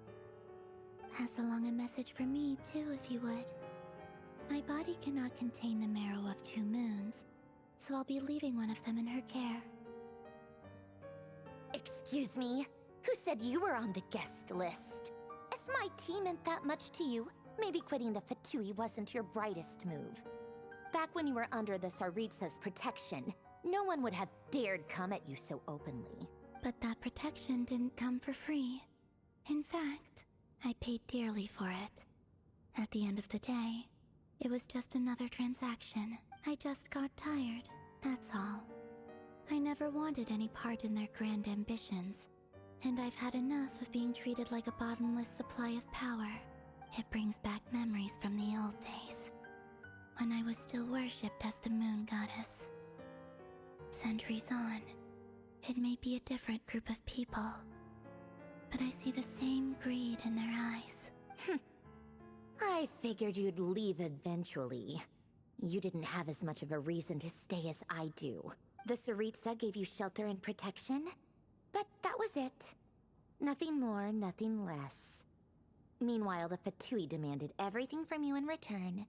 Pass along a message for me, too, if you would. My body cannot contain the marrow of 2 moons, so I'll be leaving one of them in her care. Excuse me? Who said you were on the guest list? If my tea meant that much to you, maybe quitting the Fatui wasn't your brightest move. Back when you were under the Tsaritsa's protection, no one would have dared come at you so openly. But that protection didn't come for free. In fact, I paid dearly for it. At the end of the day, it was just another transaction. I just got tired, that's all. I never wanted any part in their grand ambitions, and I've had enough of being treated like a bottomless supply of power. It brings back memories from the old days, when I was still worshipped as the moon goddess. Centuries on, it may be a different group of people, but I see the same greed in their eyes. I figured you'd leave eventually. You didn't have as much of a reason to stay as I do. The Tsaritsa gave you shelter and protection, but that was it. Nothing more, nothing less. Meanwhile, the Fatui demanded everything from you in return,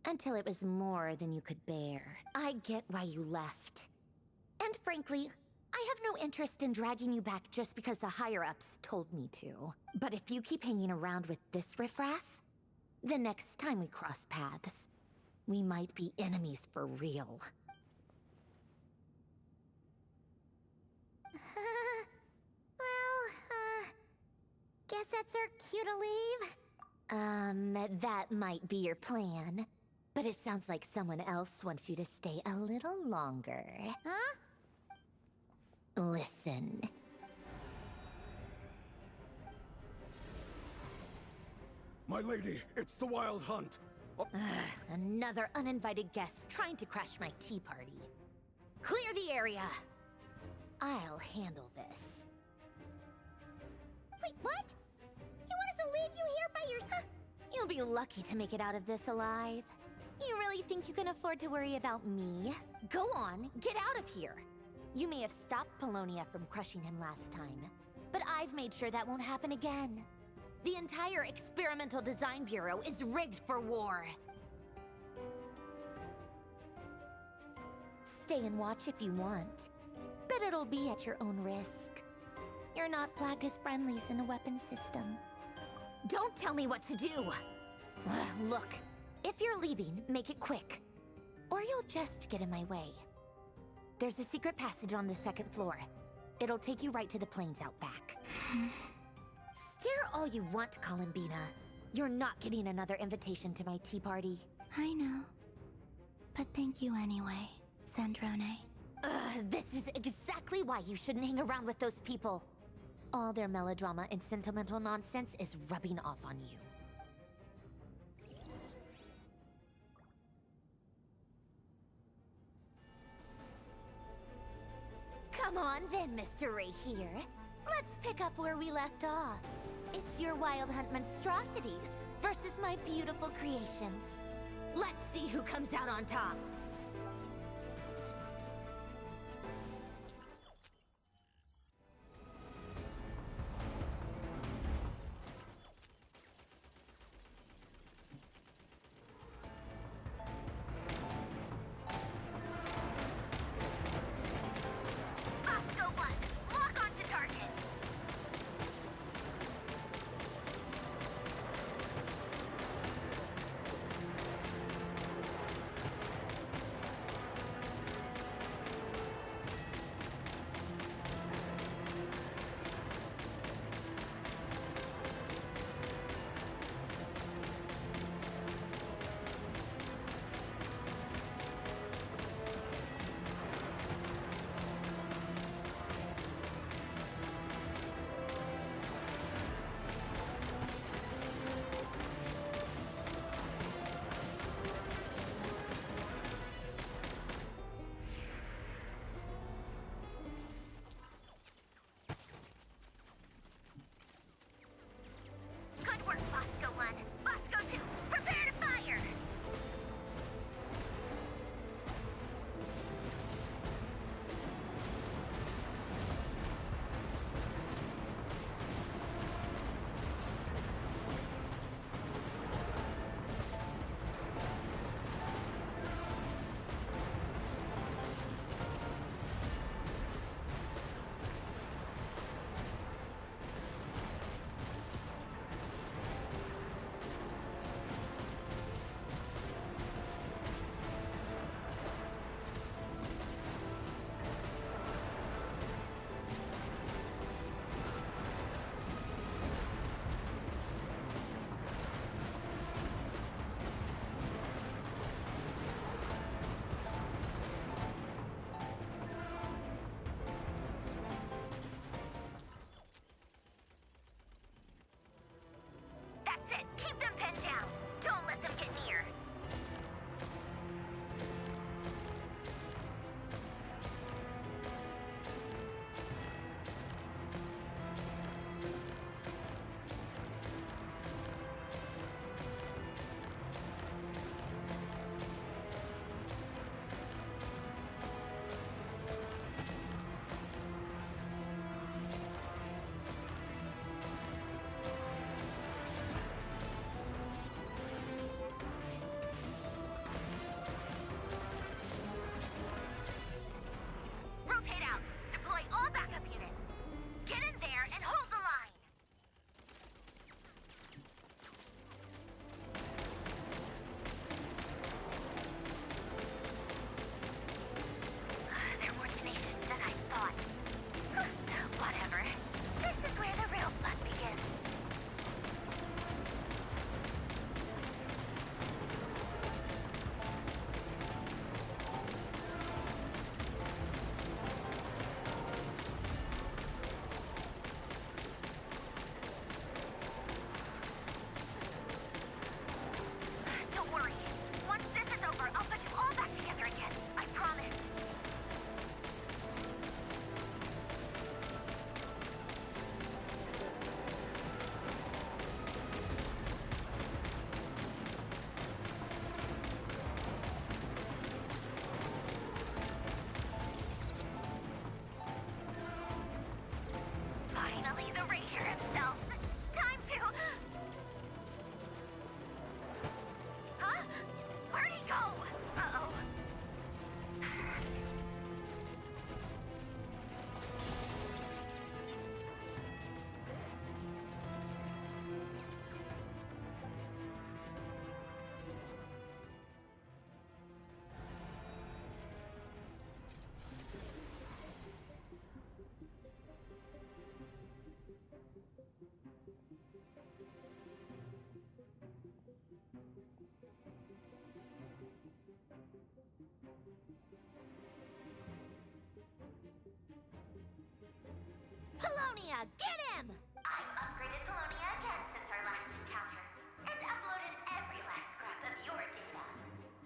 until it was more than you could bear. I get why you left. And frankly, I have no interest in dragging you back just because the higher-ups told me to. But if you keep hanging around with this riffraff, the next time we cross paths, we might be enemies for real. Guess that's our cue to leave? That might be your plan. But it sounds like someone else wants you to stay a little longer. Huh? Listen. My lady, it's the Wild Hunt. Another uninvited guest trying to crash my tea party. Clear the area. I'll handle this. Wait, what? You want us to leave you here by your... You'll be lucky to make it out of this alive. You really think you can afford to worry about me? Go on, get out of here. You may have stopped Polonia from crushing him last time, but I've made sure that won't happen again. The entire Experimental Design Bureau is rigged for war. Stay and watch if you want, but it'll be at your own risk. You're not flagged as friendlies in the weapons system. Don't tell me what to do! Look, if you're leaving, make it quick, or you'll just get in my way. There's a secret passage on the 2nd floor. It'll take you right to the plains out back. Stare all you want, Columbina. You're not getting another invitation to my tea party. I know. But thank you anyway, Sandrone. This is exactly why you shouldn't hang around with those people. All their melodrama and sentimental nonsense is rubbing off on you. Come on then, Mr. Ray here. Let's pick up where we left off. It's your Wild Hunt monstrosities versus my beautiful creations. Let's see who comes out on top. Good work, Bosco 1. Bosco 2, prepare to fire! That's it! Keep them pinned down! Don't let them get near! Rotate out! Deploy all backup units! Get in there and hold the line! They're more tenacious than I thought. Whatever. This is where the real fun begins. Don't worry. Once this is over, I'll put you all back together again. I promise. Finally, the Ranger himself. Time to... Huh? Where'd he go? Uh-oh. Polonia, get him! I've upgraded Polonia again since our last encounter, and uploaded every last scrap of your data.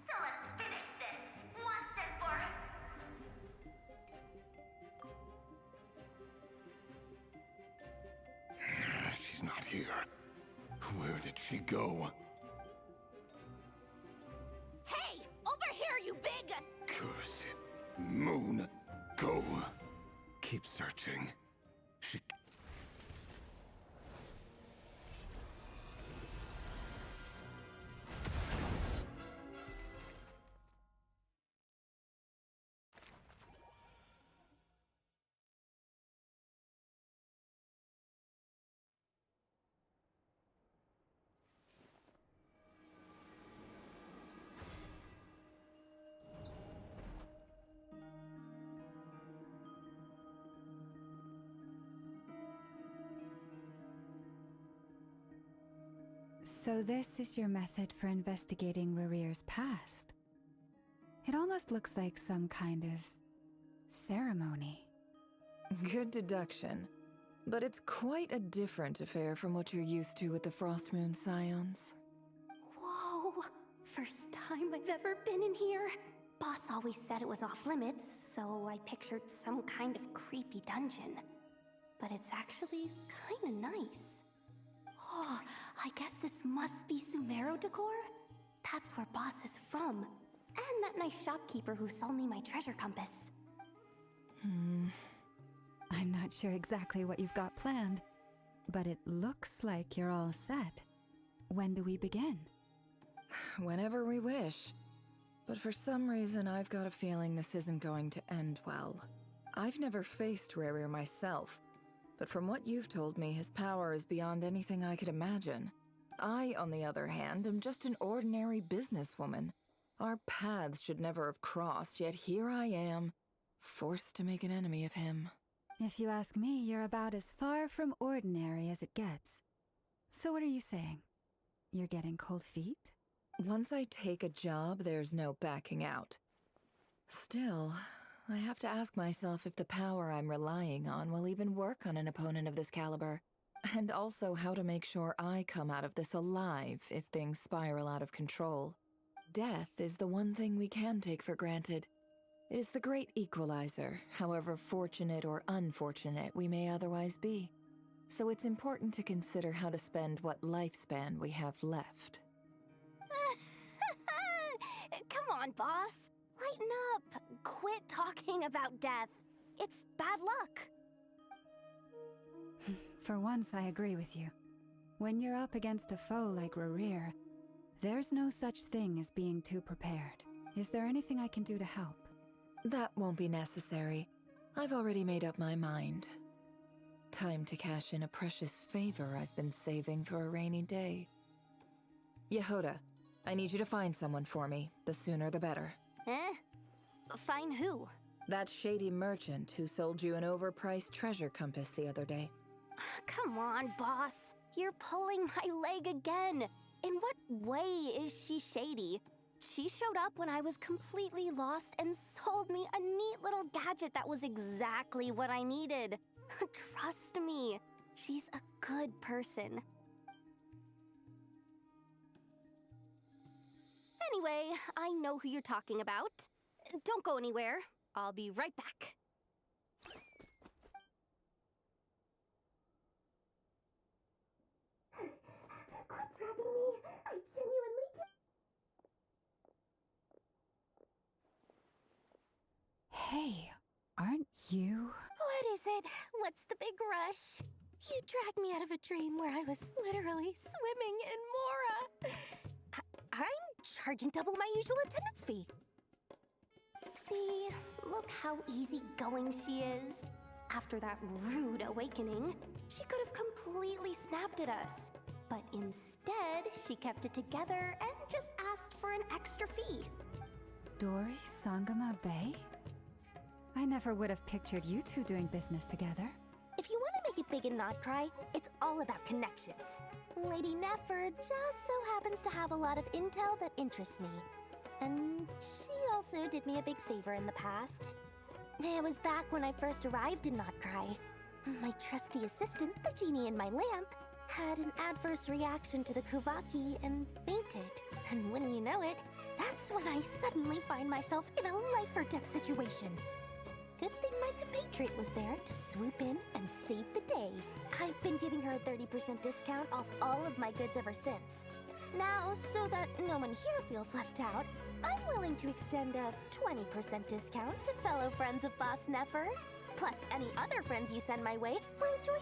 So let's finish this once and for... did she go? Hey! Over here, you big... Curse it. Moon, go. Keep searching. She... So this is your method for investigating Rarir's past. It almost looks like some kind of ceremony. Good deduction. But it's quite a different affair from what you're used to with the Frostmoon Scions. Whoa! First time I've ever been in here. Boss always said it was off limits, so I pictured some kind of creepy dungeon. But it's actually kinda nice. Oh, I guess this must be Sumero decor? That's where Boss is from. And that nice shopkeeper who sold me my treasure compass. I'm not sure exactly what you've got planned, but it looks like you're all set. When do we begin? Whenever we wish. But for some reason, I've got a feeling this isn't going to end well. I've never faced Rarir myself, but from what you've told me, his power is beyond anything I could imagine. I, on the other hand, am just an ordinary businesswoman. Our paths should never have crossed, yet here I am, forced to make an enemy of him. If you ask me, you're about as far from ordinary as it gets. So what are you saying? You're getting cold feet? Once I take a job, there's no backing out. Still, I have to ask myself if the power I'm relying on will even work on an opponent of this caliber. And also how to make sure I come out of this alive if things spiral out of control. Death is the one thing we can take for granted. It is the great equalizer, however fortunate or unfortunate we may otherwise be. So it's important to consider how to spend what lifespan we have left. Come on, boss. Lighten up. Quit talking about death. It's bad luck. For once, I agree with you. When you're up against a foe like Rarir, there's no such thing as being too prepared. Is there anything I can do to help? That won't be necessary. I've already made up my mind. Time to cash in a precious favor I've been saving for a rainy day. Yehoda, I need you to find someone for me. The sooner the better. Eh? Find who? That shady merchant who sold you an overpriced treasure compass the other day. Come on, boss. You're pulling my leg again. In what way is she shady? She showed up when I was completely lost and sold me a neat little gadget that was exactly what I needed. Trust me, she's a good person. Anyway, I know who you're talking about. Don't go anywhere. I'll be right back. Quit dragging me. I genuinely can't. Hey, aren't you? What is it? What's the big rush? You dragged me out of a dream where I was literally swimming in Mora. I'm charging double my usual attendance fee. See, look how easygoing she is. After that rude awakening, she could have completely snapped at us. But instead, she kept it together and just asked for an extra fee. Dori Sangama Bay? I never would have pictured you two doing business together. If you want to make it big and not cry, it's all about connections. Lady Nefer just so happens to have a lot of intel that interests me. And she also did me a big favor in the past. It was back when I first arrived in Not Cry. My trusty assistant, the genie in my lamp, had an adverse reaction to the Kuvaki and fainted. And wouldn't you know it, that's when I suddenly find myself in a life-or-death situation. Good thing my compatriot was there to swoop in and save the day. I've been giving her a 30% discount off all of my goods ever since. Now, so that no one here feels left out, I'm willing to extend a 20% discount to fellow friends of Boss Nefer. Plus, any other friends you send my way will enjoy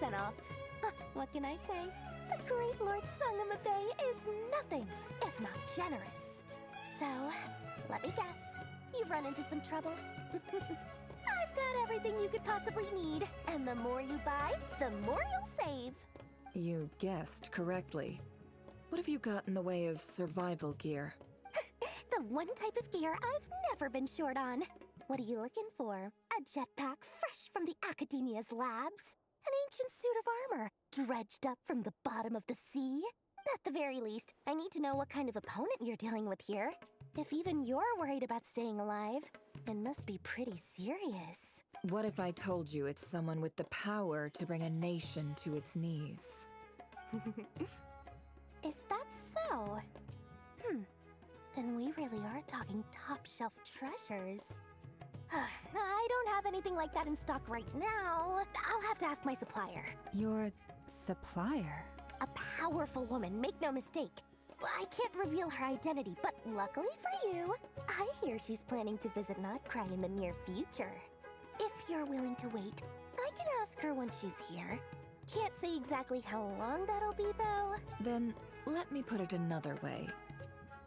10% off. What can I say? The great Lord Sangama Bay is nothing if not generous. So, let me guess. You've run into some trouble? I've got everything you could possibly need, and the more you buy, the more you'll save. You guessed correctly. What have you got in the way of survival gear? The one type of gear I've never been short on. What are you looking for? A jetpack fresh from the Academia's labs? An ancient suit of armor, dredged up from the bottom of the sea? At the very least, I need to know what kind of opponent you're dealing with here. If even you're worried about staying alive, it must be pretty serious. What if I told you it's someone with the power to bring a nation to its knees? Is that so? Then we really are talking top-shelf treasures. I don't have anything like that in stock right now. I'll have to ask my supplier. Your supplier? A powerful woman, make no mistake. I can't reveal her identity, but luckily for you, I hear she's planning to visit Notcry in the near future. If you're willing to wait, I can ask her when she's here. Can't say exactly how long that'll be, though. Then, let me put it another way.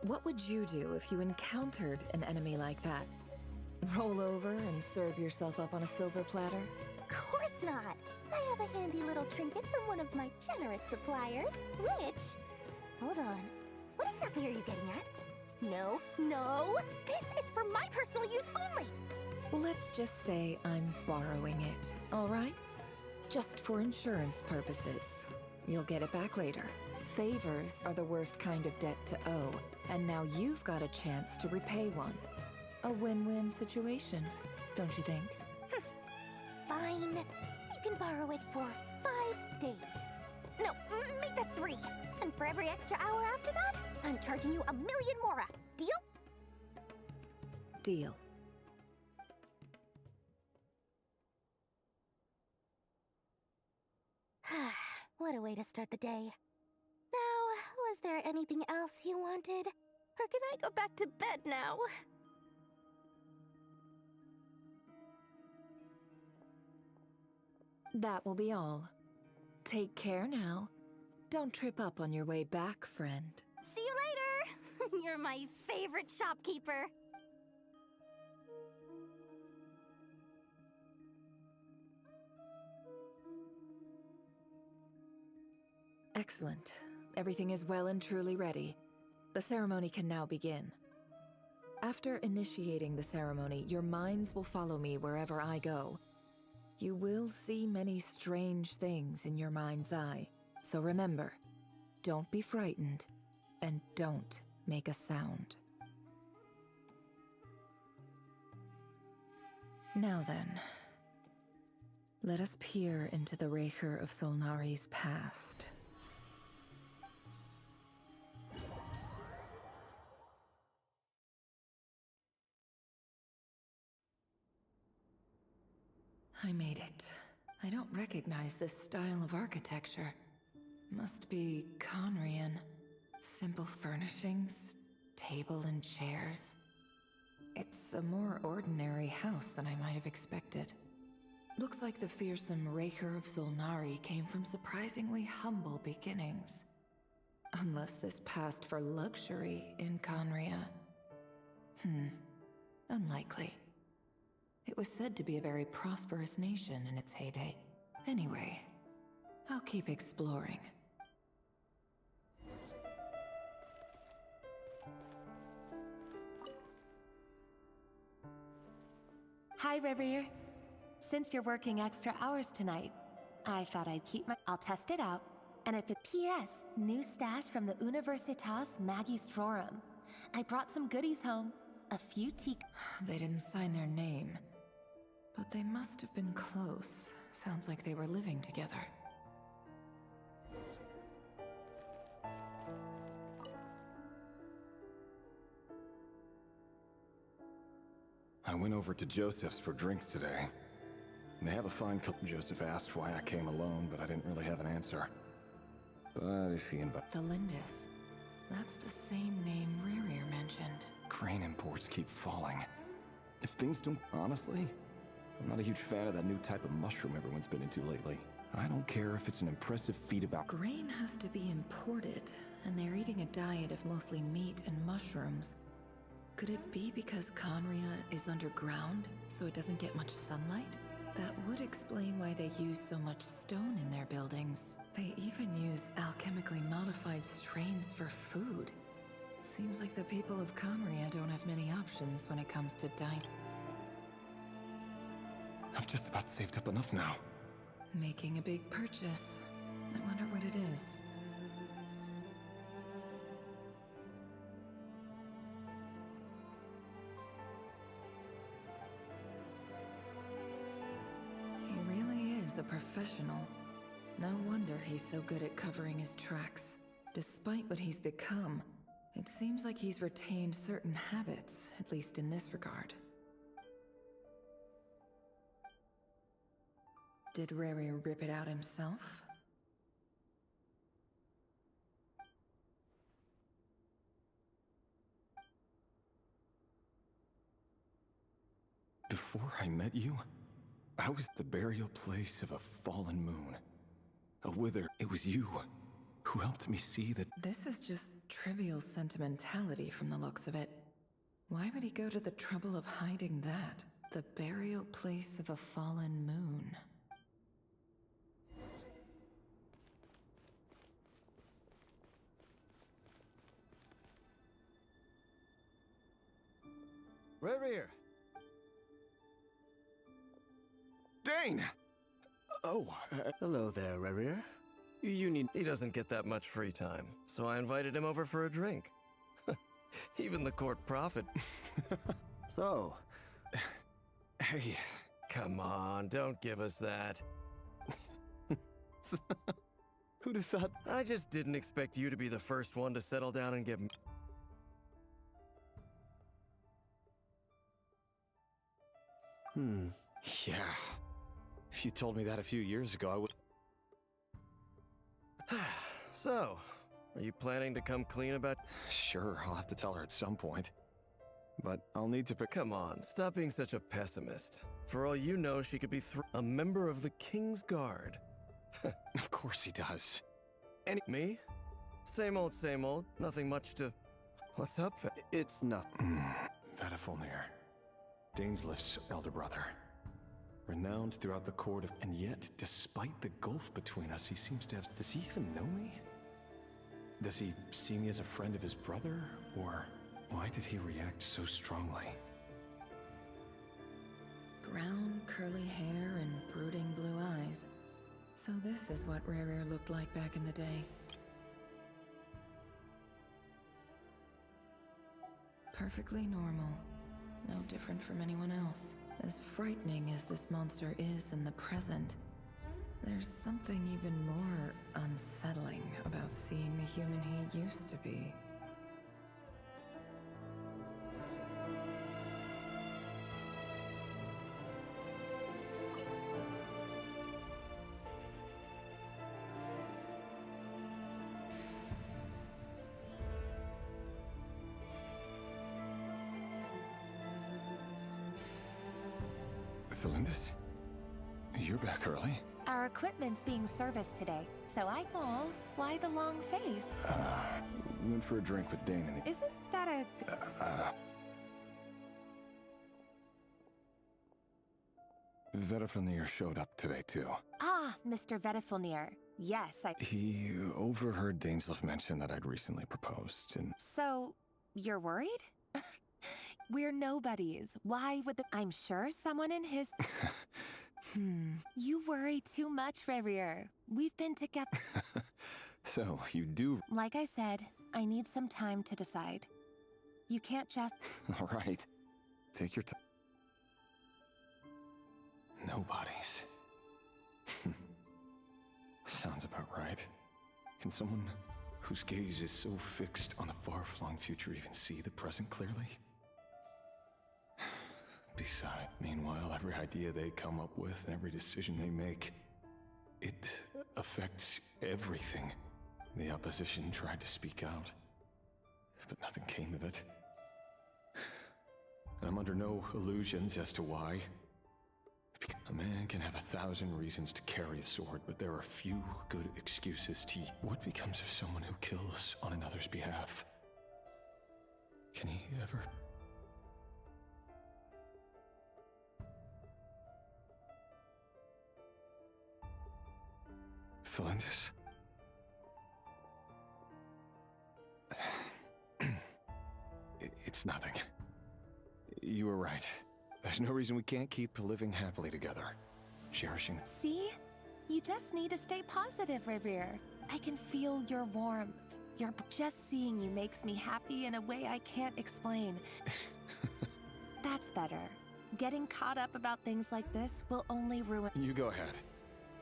What would you do if you encountered an enemy like that? Roll over and serve yourself up on a silver platter? Of course not. I have a handy little trinket from one of my generous suppliers, which... Hold on. What exactly are you getting at? No, no! This is for my personal use only! Let's just say I'm borrowing it, all right? Just for insurance purposes. You'll get it back later. Favors are the worst kind of debt to owe, and now you've got a chance to repay one. A win-win situation, don't you think? Fine. You can borrow it for 5 days. No, make that 3. And for every extra hour after that, I'm charging you 1,000,000 mora. Deal? Deal. What a way to start the day. Now, was there anything else you wanted? Or can I go back to bed now? That will be all. Take care now. Don't trip up on your way back, friend. See you later! You're my favorite shopkeeper. Excellent. Everything is well and truly ready. The ceremony can now begin. After initiating the ceremony, your minds will follow me wherever I go. You will see many strange things in your mind's eye. So remember, don't be frightened, and don't make a sound. Now then, let us peer into the Raker of Solnari's past. I made it. I don't recognize this style of architecture. Must be Conrian. Simple furnishings, table and chairs. It's a more ordinary house than I might have expected. Looks like the fearsome Raker of Solnari came from surprisingly humble beginnings. Unless this passed for luxury in Conria. Unlikely. It was said to be a very prosperous nation in its heyday. Anyway, I'll keep exploring. Hi, Rivier. Since you're working extra hours tonight, I thought I'd keep my... I'll test it out. And if it... P.S. New stash from the Universitas Magistrorum. I brought some goodies home. A few tea... They didn't sign their name. But they must have been close. Sounds like they were living together. I went over to Joseph's for drinks today. They have a fine cook. Joseph asked why I came alone, but I didn't really have an answer. But if he invited... The Lindis. That's the same name Rerir mentioned. Grain imports keep falling. If things don't... Honestly, I'm not a huge fan of that new type of mushroom everyone's been into lately. I don't care if it's an impressive feat of... Grain has to be imported, and they're eating a diet of mostly meat and mushrooms. Could it be because Conria is underground, so it doesn't get much sunlight? That would explain why they use so much stone in their buildings. They even use alchemically modified strains for food. Seems like the people of Conria don't have many options when it comes to diet. I've just about saved up enough now. Making a big purchase. I wonder what it is. He really is a professional. No wonder he's so good at covering his tracks. Despite what he's become, it seems like he's retained certain habits, at least in this regard. Did Rerir rip it out himself? Before I met you, I was the burial place of a fallen moon. A wither. It was you who helped me see that... This is just trivial sentimentality from the looks of it. Why would he go to the trouble of hiding that? The burial place of a fallen moon. Rerir! Dane! Oh, Hello there, Rerir. You need... He doesn't get that much free time, so I invited him over for a drink. Even the court prophet. So... Hey... Come on, don't give us that. Who'd have thought... I just didn't expect you to be the first one to settle down and get... Yeah. If you told me that a few years ago, I would... So, are you planning to come clean about... Sure, I'll have to tell her at some point. But I'll need to pick... Come on, stop being such a pessimist. For all you know, she could be a member of the King's Guard. Of course he does. Me? Same old, nothing much to... What's up? It's nothing. Vedifulnir. Dainslift's elder brother. Renowned throughout the court of... And yet, despite the gulf between us, he seems to have... Does he even know me? Does he see me as a friend of his brother? Or why did he react so strongly? Brown, curly hair and brooding blue eyes. So this is what Rerir looked like back in the day. Perfectly normal. No different from anyone else. As frightening as this monster is in the present, there's something even more unsettling about seeing the human he used to be. Felindis? You're back early? Our equipment's being serviced today, so I... Oh, why the long face? Went for a drink with Dane and the... Isn't that a... Vedifulnir showed up today, too. Ah, Mr. Vedifulnir. Yes, He overheard Dainslift mention that I'd recently proposed, and... So, you're worried? We're nobodies. Why would the... I'm sure someone in his... You worry too much, Rerir. We've been together... So, you do... Like I said, I need some time to decide. You can't just... All right. Take your time. Nobodies. Sounds about right. Can someone whose gaze is so fixed on a far-flung future even see the present clearly? Besides, meanwhile, every idea they come up with and every decision they make, it affects everything. The opposition tried to speak out, but nothing came of it. And I'm under no illusions as to why. A man can have 1,000 reasons to carry a sword, but there are few good excuses to... What becomes of someone who kills on another's behalf? Can he ever... Thalindis? It's nothing. You were right. There's no reason we can't keep living happily together. Cherishing... See? You just need to stay positive, Revere. I can feel your warmth. Just seeing you makes me happy in a way I can't explain. That's better. Getting caught up about things like this will only ruin... You go ahead.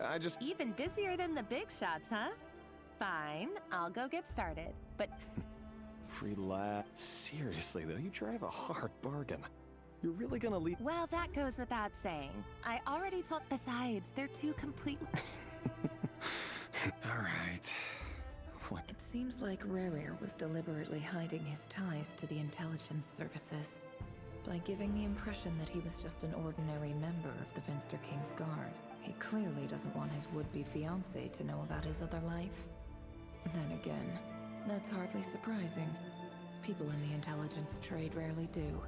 I just... Even busier than the big shots, huh? Fine, I'll go get started, but... Relax. Seriously, though, you drive a hard bargain. You're really gonna leave... Well, that goes without saying. I already told... Besides, they're two completely... All right. What? It seems like Rerir was deliberately hiding his ties to the intelligence services by giving the impression that he was just an ordinary member of the Venster King's Guard. He clearly doesn't want his would-be fiancée to know about his other life. Then again, that's hardly surprising. People in the intelligence trade rarely do.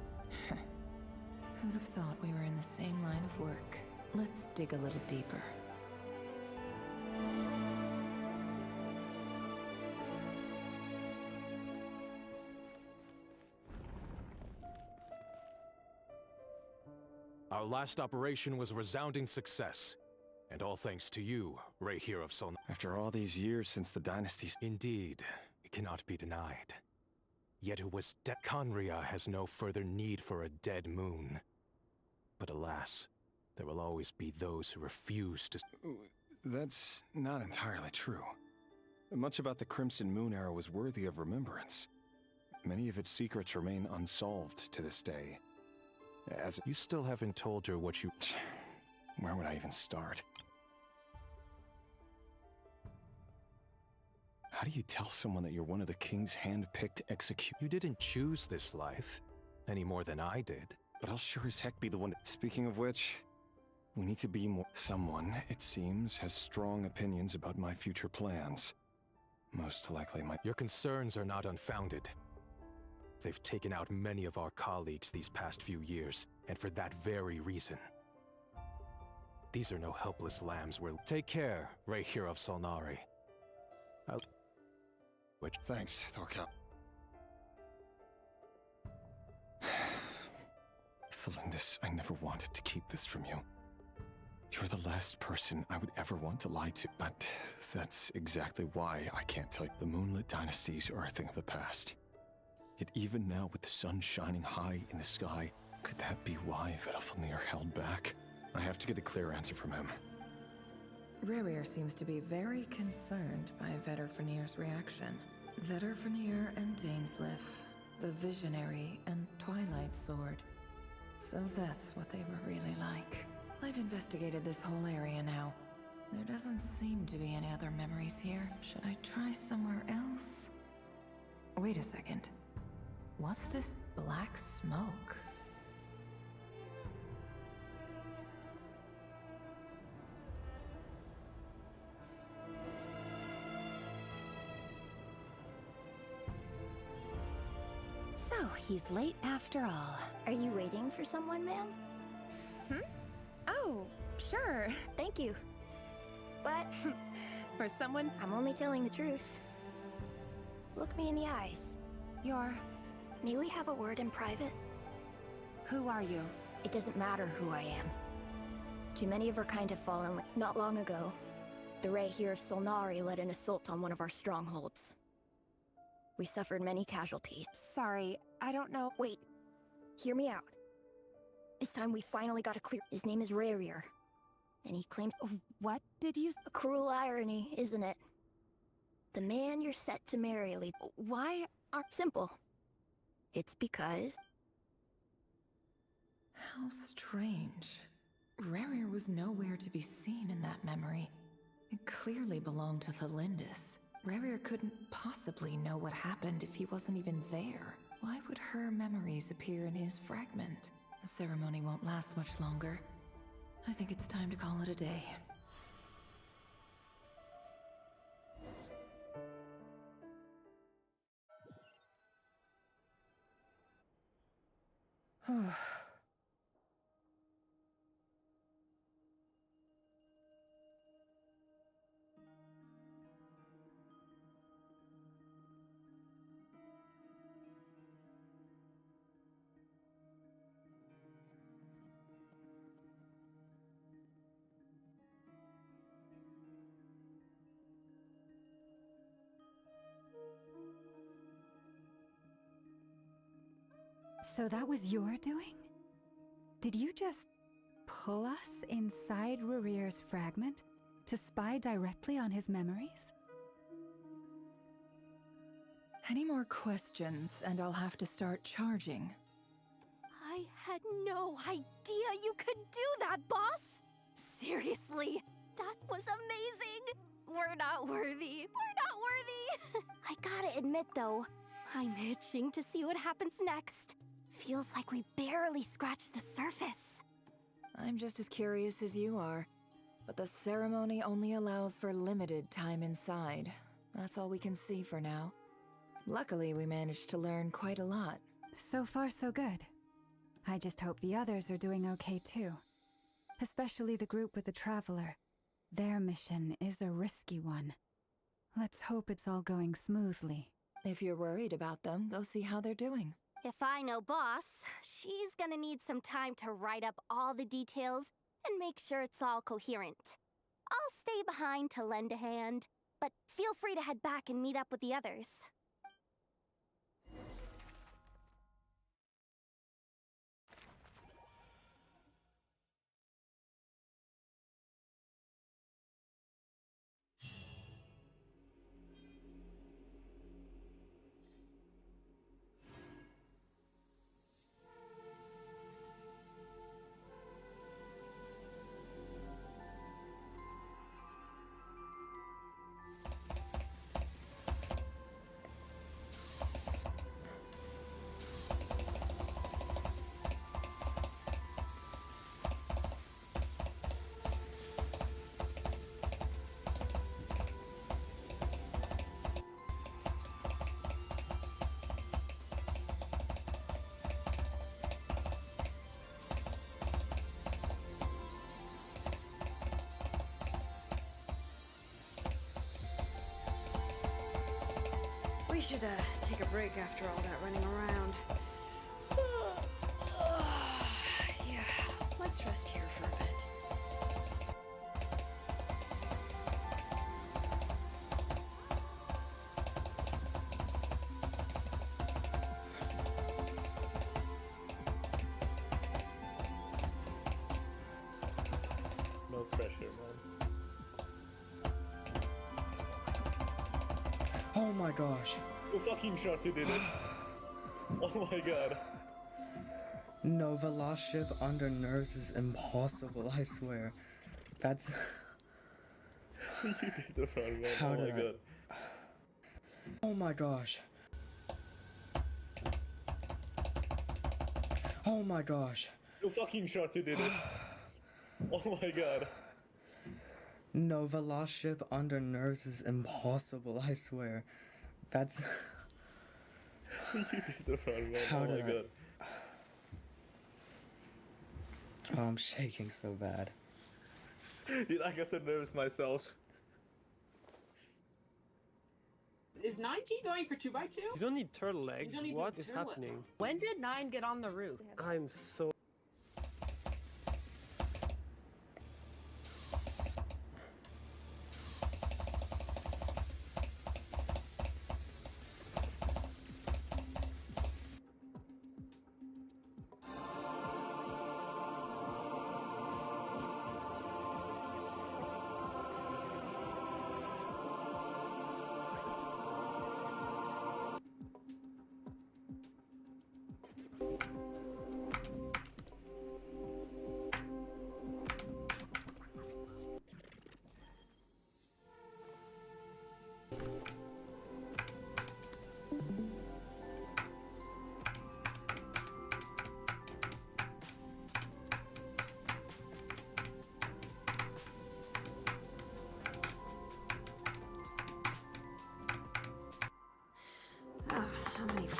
Who'd have thought we were in the same line of work? Let's dig a little deeper. Our last operation was a resounding success. And all thanks to you, Rehir of Solnari. After all these years since the dynasty's... Indeed, it cannot be denied. Yet it was Conria has no further need for a dead moon. But alas, there will always be those who refuse to... That's not entirely true. Much about the Crimson Moon era was worthy of remembrance. Many of its secrets remain unsolved to this day. As you still haven't told her what you... Where would I even start? How do you tell someone that you're one of the king's hand-picked execute? You didn't choose this life, any more than I did. But I'll sure as heck be the one... Speaking of which, we need to be more... Someone, it seems, has strong opinions about my future plans. Most likely my... Your concerns are not unfounded. They've taken out many of our colleagues these past few years, and for that very reason. These are no helpless lambs. Take care, Rehir of Solnari. Thanks, Thorkel. Thalindis, I never wanted to keep this from you. You're the last person I would ever want to lie to, but that's exactly why I can't tell you. The Moonlit Dynasties are a thing of the past. Yet even now, with the sun shining high in the sky, could that be why Vedalfnir held back? I have to get a clear answer from him. Rerir seems to be very concerned by Vedalfnir's reaction. Vedalfnir and Dainsleif, the Visionary and Twilight Sword. So that's what they were really like. I've investigated this whole area now. There doesn't seem to be any other memories here. Should I try somewhere else? Wait a second. What's this black smoke? So, he's late after all. Are you waiting for someone, ma'am? Oh, sure. Thank you. What? For someone... I'm only telling the truth. Look me in the eyes. May we have a word in private? Who are you? It doesn't matter who I am. Too many of our kind have fallen. Not long ago, the Rehir of Solnari led an assault on one of our strongholds. We suffered many casualties. Sorry, I don't know. Wait, hear me out. This time we finally got a clear... His name is Rerir. And he claims... What did you... A cruel irony, isn't it? The man you're set to marry, Lee. Why are... Simple. It's because... How strange. Rerir was nowhere to be seen in that memory. It clearly belonged to Thalindis. Rerir couldn't possibly know what happened if he wasn't even there. Why would her memories appear in his fragment? The ceremony won't last much longer. I think it's time to call it a day. So that was your doing? Did you just pull us inside Rerir's fragment to spy directly on his memories? Any more questions, and I'll have to start charging. I had no idea you could do that, boss! Seriously, that was amazing! We're not worthy. We're not worthy! I gotta admit, though, I'm itching to see what happens next. Feels like we barely scratched the surface. I'm just as curious as you are, but the ceremony only allows for limited time inside. That's all we can see for now. Luckily, we managed to learn quite a lot. So far, so good. I just hope the others are doing okay too. Especially the group with the Traveler. Their mission is a risky one. Let's hope it's all going smoothly. If you're worried about them, go see how they're doing. If I know boss, she's gonna need some time to write up all the details and make sure it's all coherent. I'll stay behind to lend a hand, but feel free to head back and meet up with the others. We should take a break after all that running around. Yeah, let's rest here for a bit. No pressure, man. Oh my gosh. You fucking shot it in it. Oh my god. No, the last ship under nerves is impossible, I swear. That's... You did the wrong one. How Oh my did I... god. Oh my gosh. Oh my gosh. You fucking shot it in it. Oh my god. No, the last ship under nerves is impossible, I swear. That's... You did the wrong one. How Oh my did I... god. Oh, I'm shaking so bad. Dude, I got the nerves myself. Is 9G going for 2x2? You don't need turtle legs. don't need What to is turtle it. happening? When did 9 get on the roof? I'm so...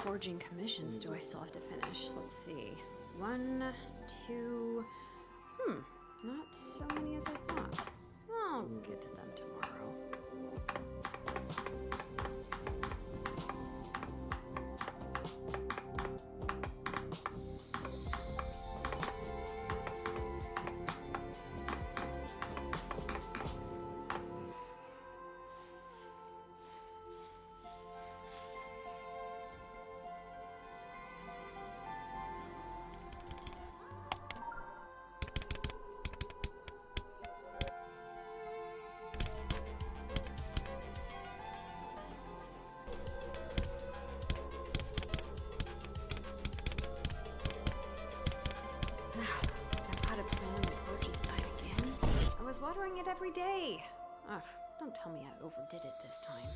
forging commissions do I still have to finish? Let's see. 1, 2... not so many as I thought. I'll get to them tomorrow. Watering it every day. Ugh, don't tell me I overdid it this time.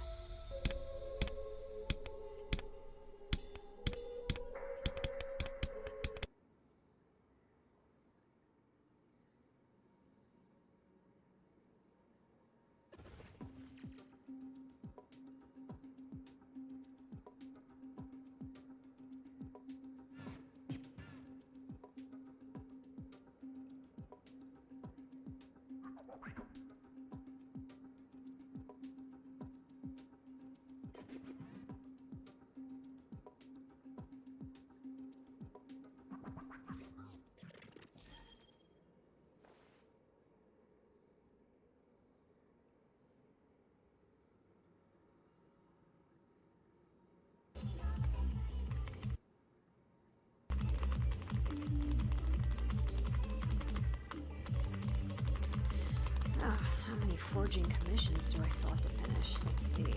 How many forging commissions do I still have to finish? Let's see.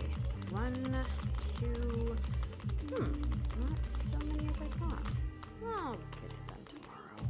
1, 2... not so many as I thought. I'll get to them tomorrow.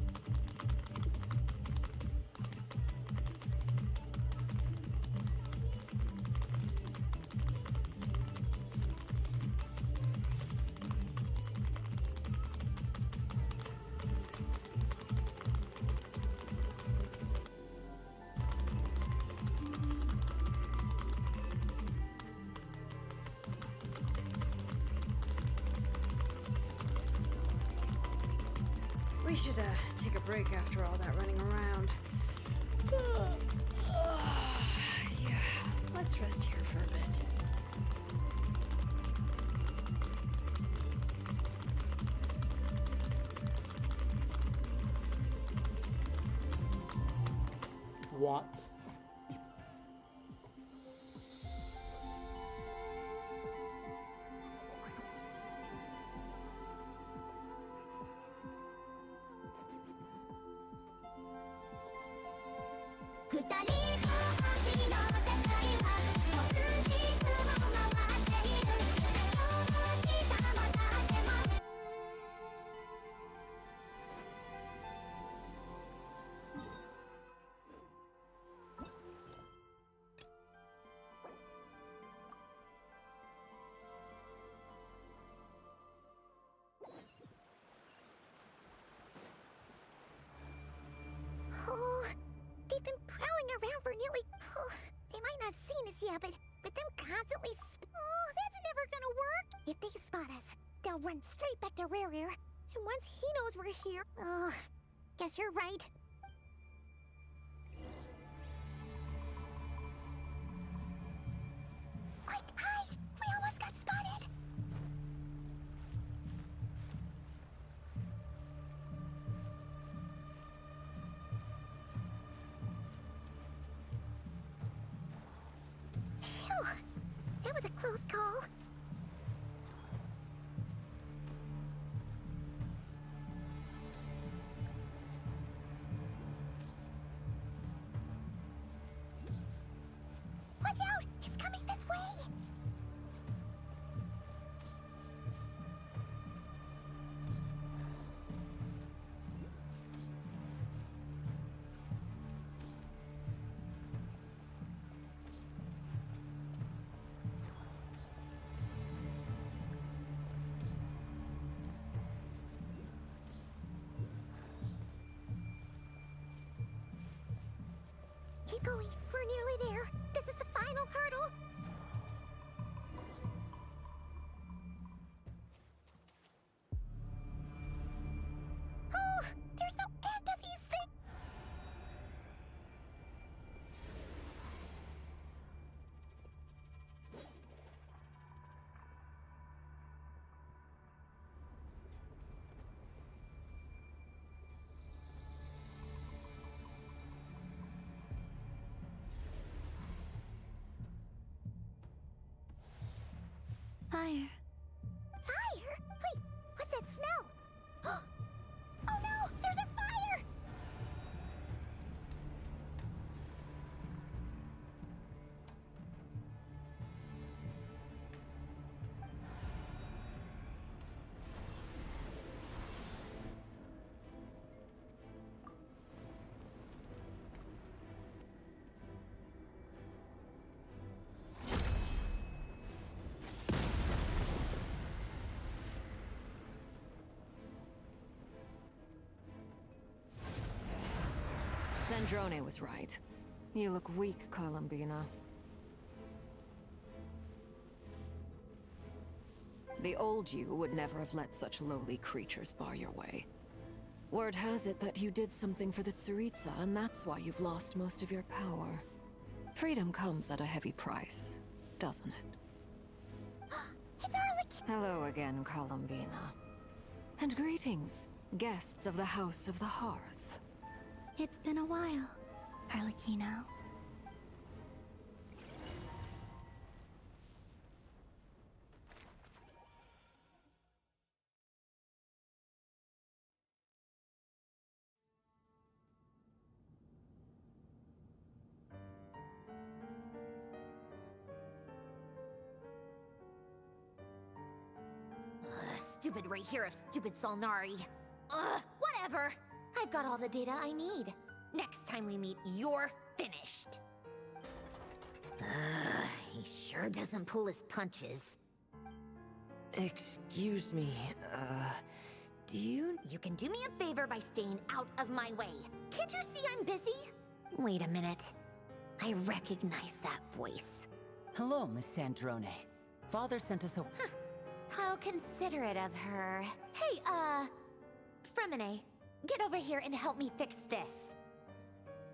We should take a break after all that running around. Yeah, let's rest here for a bit. What? Oh, they've been prowling around for nearly... Oh, they might not have seen us yet, but them constantly... Oh, that's never gonna work! If they spot us, they'll run straight back to Rare. And once he knows we're here... Oh, guess you're right. Quick, hide! We almost got spotted! Phew! That was a close call. Watch out! It's coming this way! Keep going. We're nearly there. This is the final hurdle. Sandrone was right. You look weak, Columbina. The old you would never have let such lowly creatures bar your way. Word has it that you did something for the Tsaritsa, and that's why you've lost most of your power. Freedom comes at a heavy price, doesn't it? It's Arlecchino! Hello again, Columbina. And greetings, guests of the House of the Hearth. It's been a while, Arlecchino. Stupid right here of stupid Solnari. Ugh, whatever. I've got all the data I need. Next time we meet, you're finished. He sure doesn't pull his punches. Excuse me, do you... You can do me a favor by staying out of my way. Can't you see I'm busy? Wait a minute. I recognize that voice. Hello, Miss Sandrone. Father sent us a... How considerate of her. Hey, Fremine, get over here and help me fix this.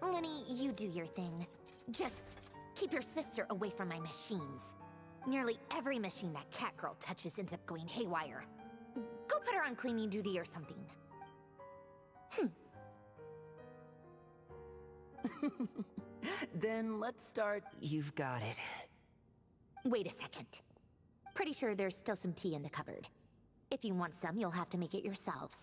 Lenny, you do your thing. Just keep your sister away from my machines. Nearly every machine that cat girl touches ends up going haywire. Go put her on cleaning duty or something. Then let's start. You've got it. Wait a second. Pretty sure there's still some tea in the cupboard. If you want some, you'll have to make it yourselves.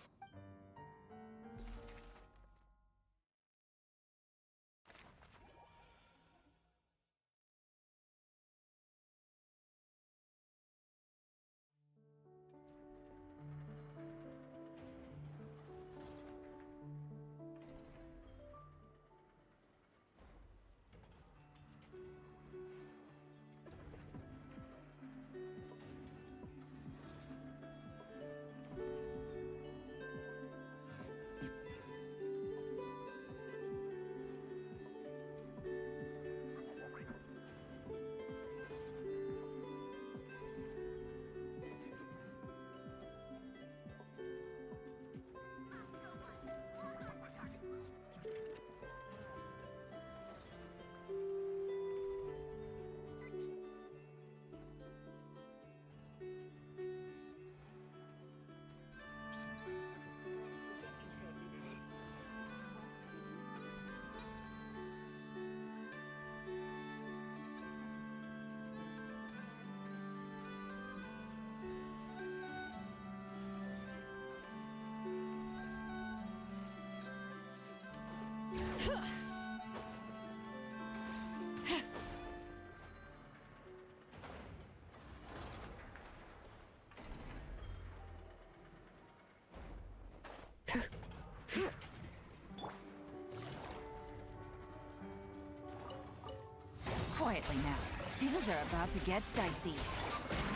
Quietly now. Things are about to get dicey.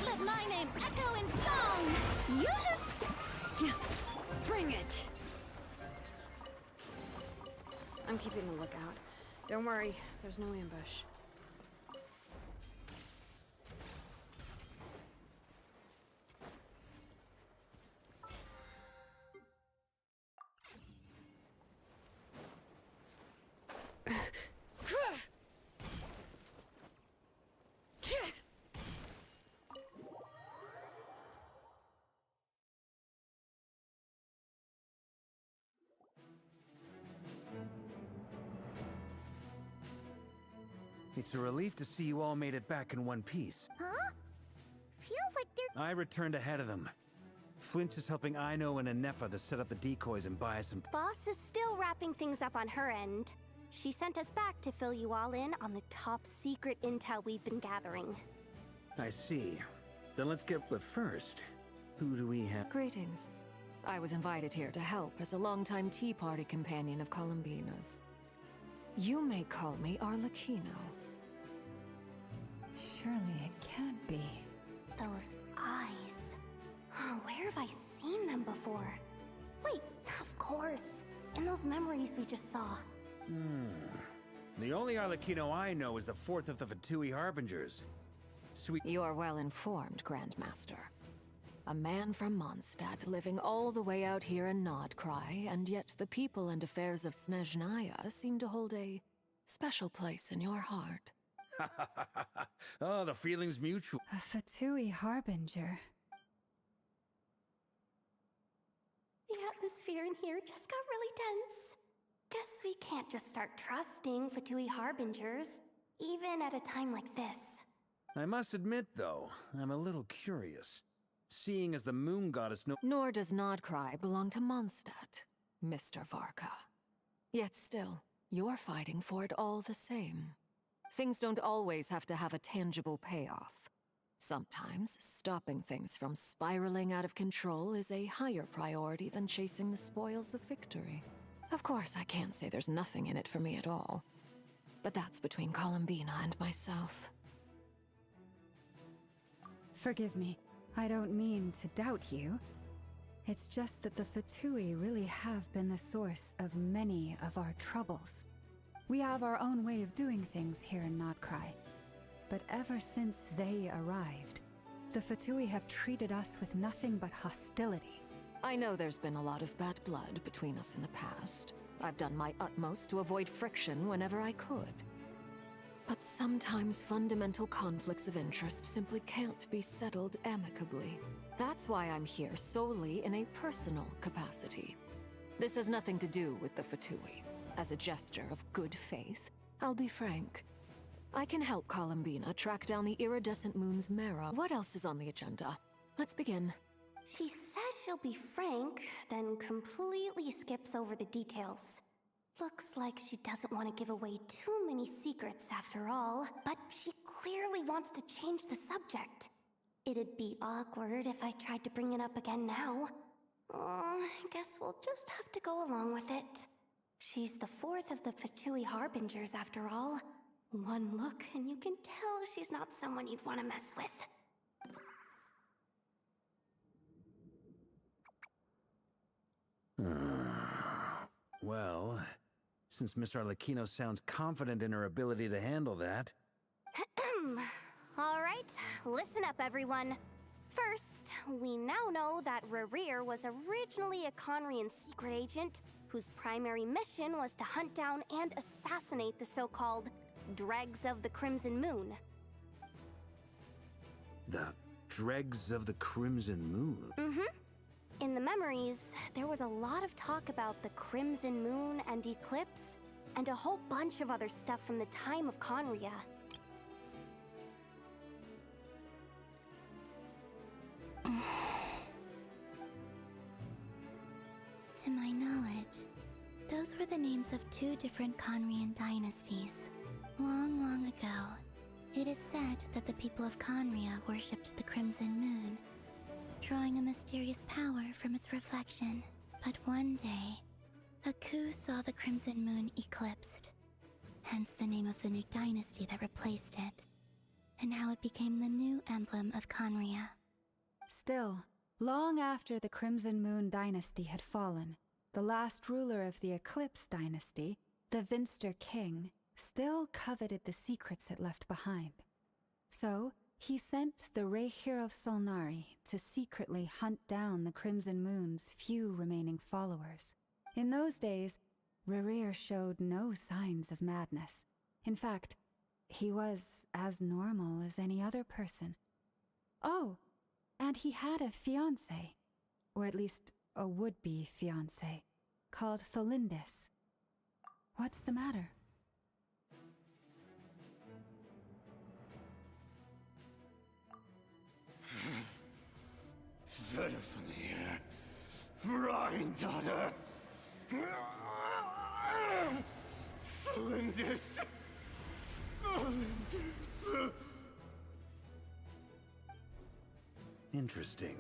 Let my name echo in song! Yeah, bring it! I'm keeping a lookout. Don't worry, there's no ambush. It's a relief to see you all made it back in one piece. Huh? Feels like they're... I returned ahead of them. Flinch is helping Aino and Anefa to set up the decoys and buy us some... Boss is still wrapping things up on her end. She sent us back to fill you all in on the top secret intel we've been gathering. I see. Then let's get... But first, who do we have? Greetings. I was invited here to help as a longtime Tea Party companion of Columbina's. You may call me Arlecchino. Surely it can't be. Those eyes. Oh, where have I seen them before? Wait, of course. In those memories we just saw. The only Arlecchino I know is the fourth of the Fatui Harbingers. Sweet. You're well informed, Grandmaster. A man from Mondstadt living all the way out here in Nodcry, and yet the people and affairs of Snezhnaya seem to hold a special place in your heart. Oh, the feeling's mutual. A Fatui Harbinger. The atmosphere in here just got really tense. Guess we can't just start trusting Fatui Harbingers, even at a time like this. I must admit, though, I'm a little curious. Seeing as the moon goddess Nor does Nodcry belong to Mondstadt, Mr. Varka. Yet still, you're fighting for it all the same. Things don't always have to have a tangible payoff. Sometimes, stopping things from spiraling out of control is a higher priority than chasing the spoils of victory. Of course, I can't say there's nothing in it for me at all. But that's between Columbina and myself. Forgive me. I don't mean to doubt you. It's just that the Fatui really have been the source of many of our troubles. We have our own way of doing things here in Nodcry. But ever since they arrived, the Fatui have treated us with nothing but hostility. I know there's been a lot of bad blood between us in the past. I've done my utmost to avoid friction whenever I could. But sometimes fundamental conflicts of interest simply can't be settled amicably. That's why I'm here solely in a personal capacity. This has nothing to do with the Fatui. As a gesture of good faith, I'll be frank. I can help Columbina track down the iridescent moon's marrow. What else is on the agenda? Let's begin. She says she'll be frank, then completely skips over the details. Looks like she doesn't want to give away too many secrets after all, but she clearly wants to change the subject. It'd be awkward if I tried to bring it up again now. I guess we'll just have to go along with it. She's the fourth of the Fatui Harbingers after all. One look and you can tell she's not someone you'd want to mess with. Well, since Miss Arlecchino sounds confident in her ability to handle that... Alright, listen up everyone. First, we now know that Rerir was originally a Conrian secret agent whose primary mission was to hunt down and assassinate the so-called Dregs of the Crimson Moon. The Dregs of the Crimson Moon? Mm-hmm. In the memories, there was a lot of talk about the Crimson Moon and Eclipse, and a whole bunch of other stuff from the time of Conria. To my knowledge, those were the names of two different Conrian dynasties. Long, long ago, it is said that the people of Conria worshipped the Crimson Moon, drawing a mysterious power from its reflection. But one day, a coup saw the Crimson Moon eclipsed, hence the name of the new dynasty that replaced it, and how it became the new emblem of Conria. Still, long after the Crimson Moon dynasty had fallen, the last ruler of the Eclipse dynasty, the Vinster King, still coveted the secrets it left behind. So, he sent the Rehir of Solnari to secretly hunt down the Crimson Moon's few remaining followers. In those days, Rerir showed no signs of madness. In fact, he was as normal as any other person. Oh, and he had a fiancé, or at least a would-be fiancé, called Tholindis. What's the matter? Verfnir, Rheindaughter, Flinders, Flinders. Interesting.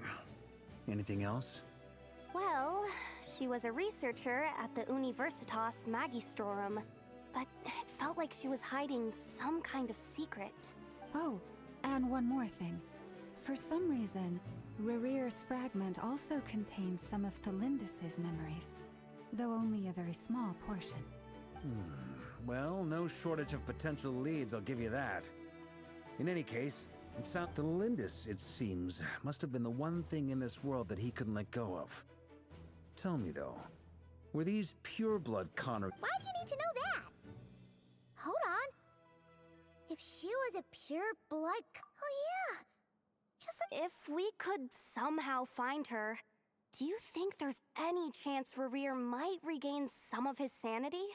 Anything else? Well, she was a researcher at the Universitas Magistrorum, but it felt like she was hiding some kind of secret. Oh, and one more thing. For some reason, Rerir's fragment also contains some of Tholindis' memories, though only a very small portion. Well, no shortage of potential leads, I'll give you that. In any case, it sounds the Lindis, it seems, must have been the one thing in this world that he couldn't let go of. Tell me, though, were these pure-blood Connor... Why do you need to know that? Hold on. If she was a pure blood... Oh yeah! Just like... If we could somehow find her, do you think there's any chance Rerir might regain some of his sanity?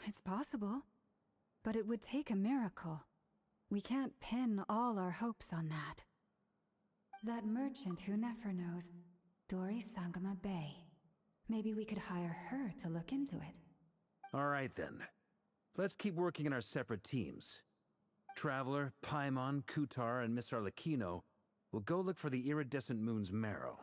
It's possible, but it would take a miracle. We can't pin all our hopes on that. That merchant who Nefer knows, Dori Sangama Bay. Maybe we could hire her to look into it. All right, then. Let's keep working in our separate teams. Traveler, Paimon, Kutar, and Miss Arlecchino will go look for the iridescent moon's marrow.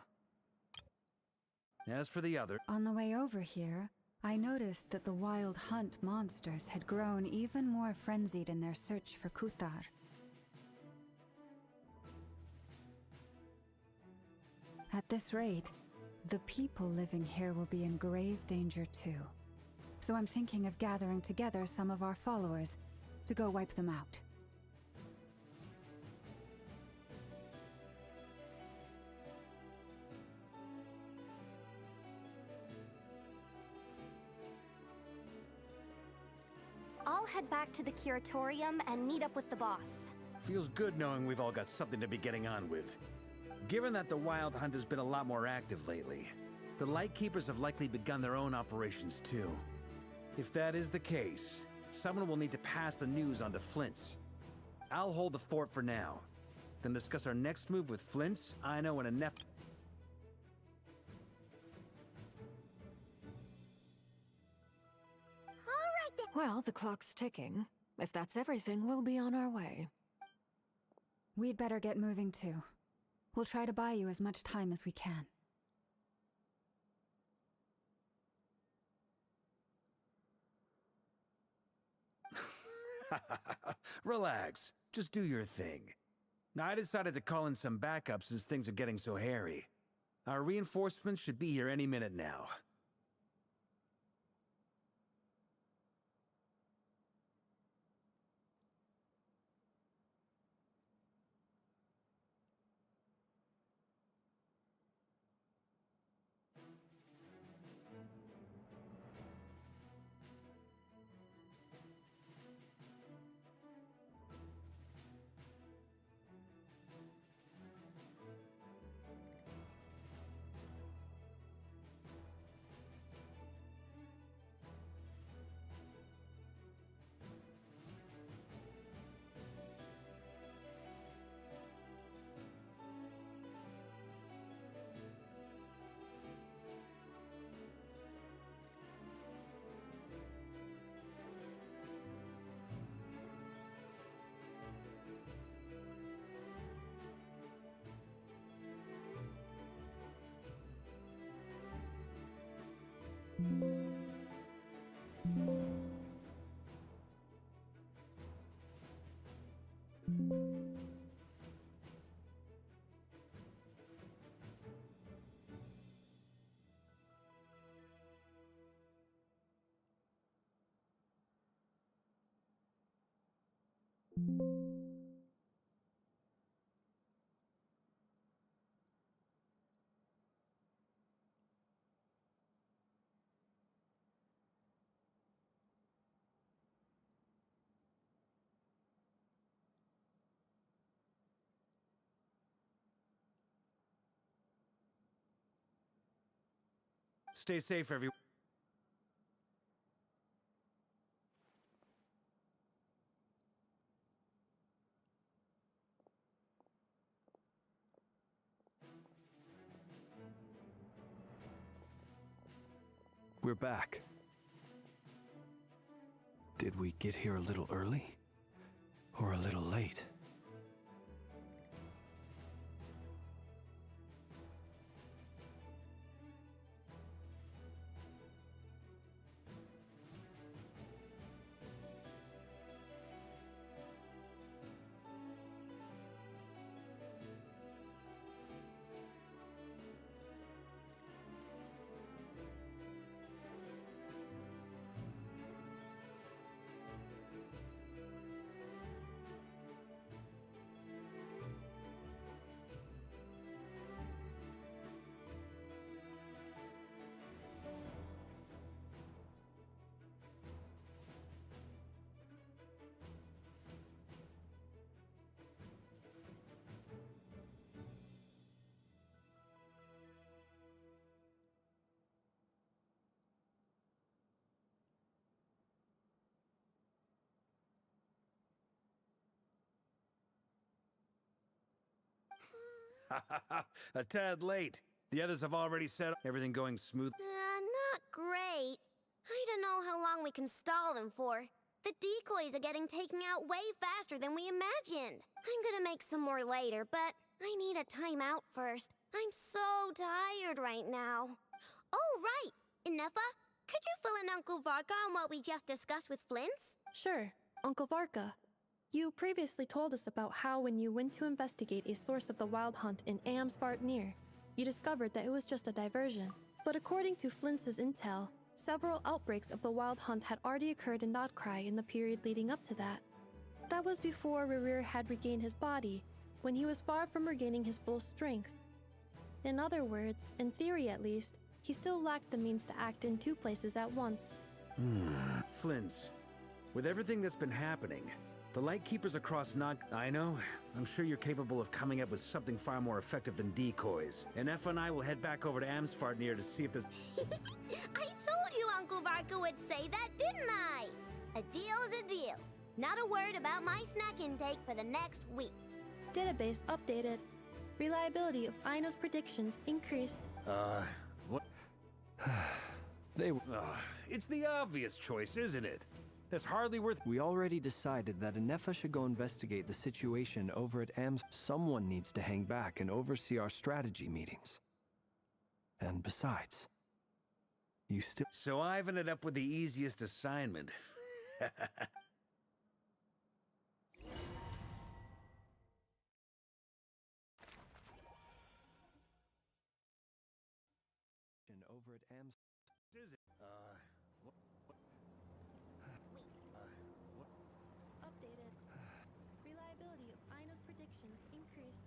As for the other... On the way over here, I noticed that the Wild Hunt monsters had grown even more frenzied in their search for Kutar. At this rate, the people living here will be in grave danger too. So I'm thinking of gathering together some of our followers to go wipe them out. I'll head back to the Curatorium and meet up with the boss. Feels good knowing we've all got something to be getting on with. Given that the Wild Hunt has been a lot more active lately, the Lightkeepers have likely begun their own operations too. If that is the case, someone will need to pass the news on to Flint's. I'll hold the fort for now, then discuss our next move with Flint's, Ino, and Nef. Well, the clock's ticking. If that's everything, we'll be on our way. We'd better get moving too. We'll try to buy you as much time as we can. Relax. Just do your thing. I decided to call in some backup since things are getting so hairy. Our reinforcements should be here any minute now. Stay safe, everyone. We're back. Did we get here a little early? Or a little late? A tad late. The others have already said everything going smooth. Not great. I don't know how long we can stall them for. The decoys are getting taken out way faster than we imagined. I'm gonna make some more later, but I need a timeout first. I'm so tired right now. Oh, right! Ineffa, could you fill in Uncle Varka on what we just discussed with Flints? Sure, Uncle Varka. You previously told us about how when you went to investigate a source of the wild hunt in Amsvartnir, you discovered that it was just a diversion. But according to Flints' intel, several outbreaks of the wild hunt had already occurred in Notcry in the period leading up to that. That was before Rerir had regained his body, when he was far from regaining his full strength. In other words, in theory at least, he still lacked the means to act in two places at once. Flints, with everything that's been happening, the Lightkeepers across I know, I'm sure you're capable of coming up with something far more effective than decoys. And Effa and I will head back over to Amsvartnir to see if there's... I told you Uncle Varka would say that, didn't I? A deal's a deal. Not a word about my snack intake for the next week. Database updated. Reliability of Aino's predictions increased. What? It's the obvious choice, isn't it? That's hardly worth... We already decided that Ineffa should go investigate the situation over at AMS. Someone needs to hang back and oversee our strategy meetings. And besides, you still... So I've ended up with the easiest assignment. over at AMS... Is it? Updated. Reliability of Aino's predictions increased.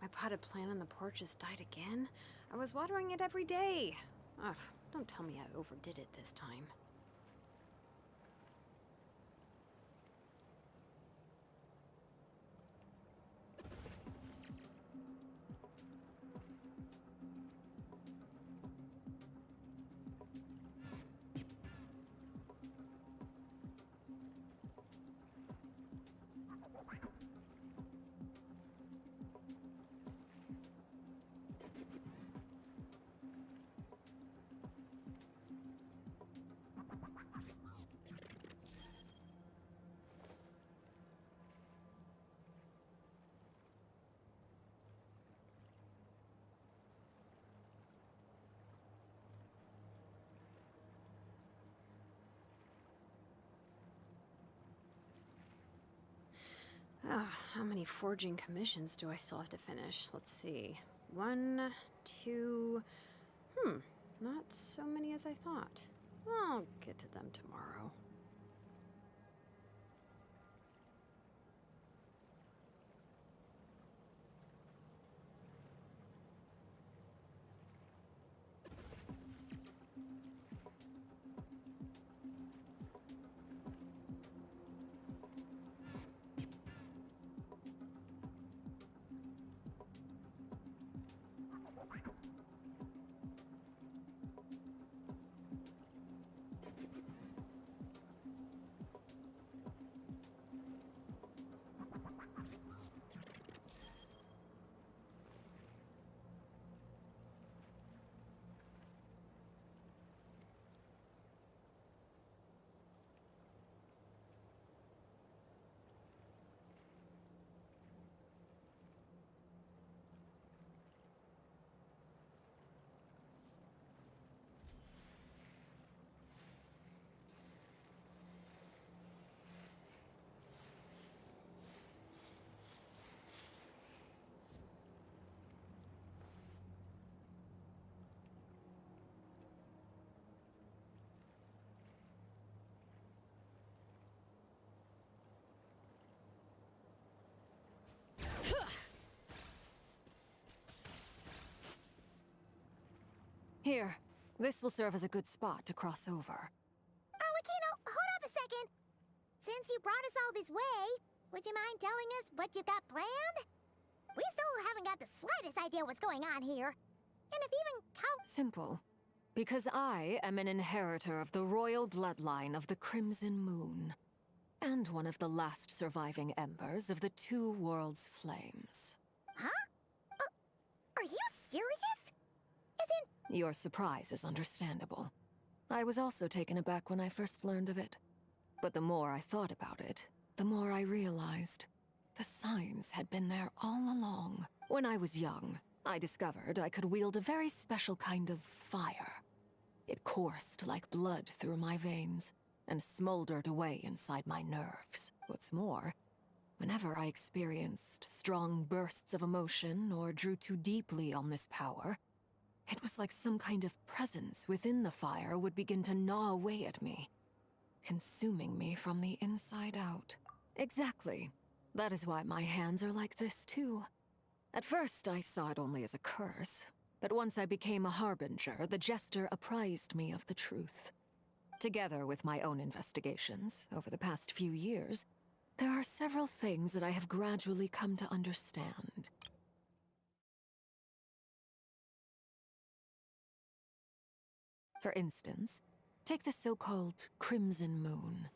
My potted plant on the porch has died again. I was watering it every day. Ugh, don't tell me I overdid it this time. How many forging commissions do I still have to finish? Let's see. 1, 2... not so many as I thought. I'll get to them tomorrow. Here, this will serve as a good spot to cross over. Arlecchino, hold up a second. Since you brought us all this way, would you mind telling us what you got planned? We still haven't got the slightest idea what's going on here. And if even how— Simple. Because I am an inheritor of the royal bloodline of the Crimson Moon. And one of the last surviving embers of the Two Worlds' flames. Huh? Are you serious? Your surprise is understandable. I was also taken aback when I first learned of it. But the more I thought about it, the more I realized the signs had been there all along. When I was young, I discovered I could wield a very special kind of fire. It coursed like blood through my veins and smoldered away inside my nerves. What's more, whenever I experienced strong bursts of emotion or drew too deeply on this power, it was like some kind of presence within the fire would begin to gnaw away at me, consuming me from the inside out. Exactly. That is why my hands are like this, too. At first, I saw it only as a curse, but once I became a harbinger, the Jester apprised me of the truth. Together with my own investigations, over the past few years, there are several things that I have gradually come to understand. For instance, take the so-called Crimson Moon.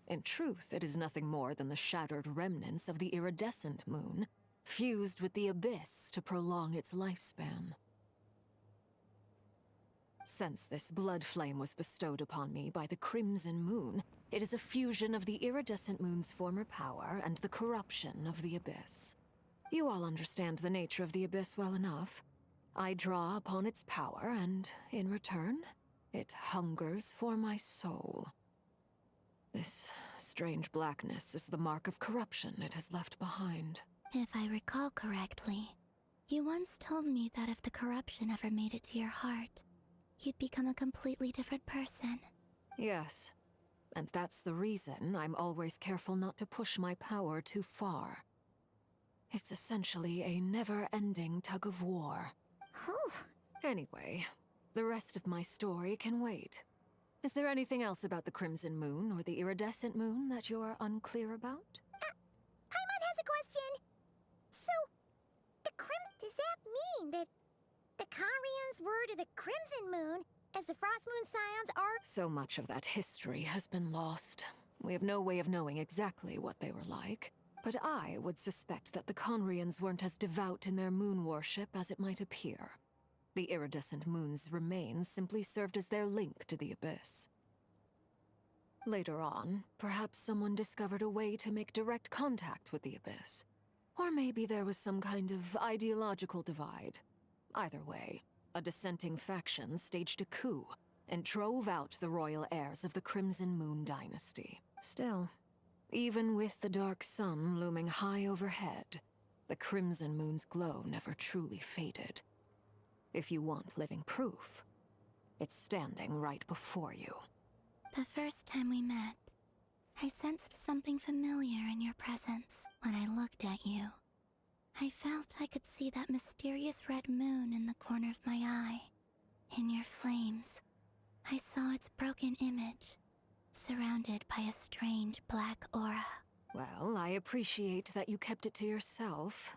In truth, it is nothing more than the shattered remnants of the iridescent moon, fused with the abyss to prolong its lifespan. Since this blood flame was bestowed upon me by the Crimson Moon, it is a fusion of the iridescent moon's former power and the corruption of the abyss. You all understand the nature of the abyss well enough. I draw upon its power, and in return, it hungers for my soul. This strange blackness is the mark of corruption it has left behind. If I recall correctly, you once told me that if the corruption ever made it to your heart, you'd become a completely different person. Yes, and that's the reason I'm always careful not to push my power too far. It's essentially a never-ending tug of war. Anyway, the rest of my story can wait. Is there anything else about the Crimson Moon or the iridescent moon that you're unclear about? Paimon has a question. So, does that mean that the Carians were to the Crimson Moon as the Frost Moon Scions are— So much of that history has been lost. We have no way of knowing exactly what they were like. But I would suspect that the Conrians weren't as devout in their moon worship as it might appear. The iridescent moon's remains simply served as their link to the abyss. Later on, perhaps someone discovered a way to make direct contact with the abyss. Or maybe there was some kind of ideological divide. Either way, a dissenting faction staged a coup and drove out the royal heirs of the Crimson Moon dynasty. Still, even with the dark sun looming high overhead, the Crimson Moon's glow never truly faded. If you want living proof, it's standing right before you. The first time we met, I sensed something familiar in your presence. When I looked at you, I felt I could see that mysterious red moon in the corner of my eye. In your flames, I saw its broken image, surrounded by a strange black aura. Well, I appreciate that you kept it to yourself.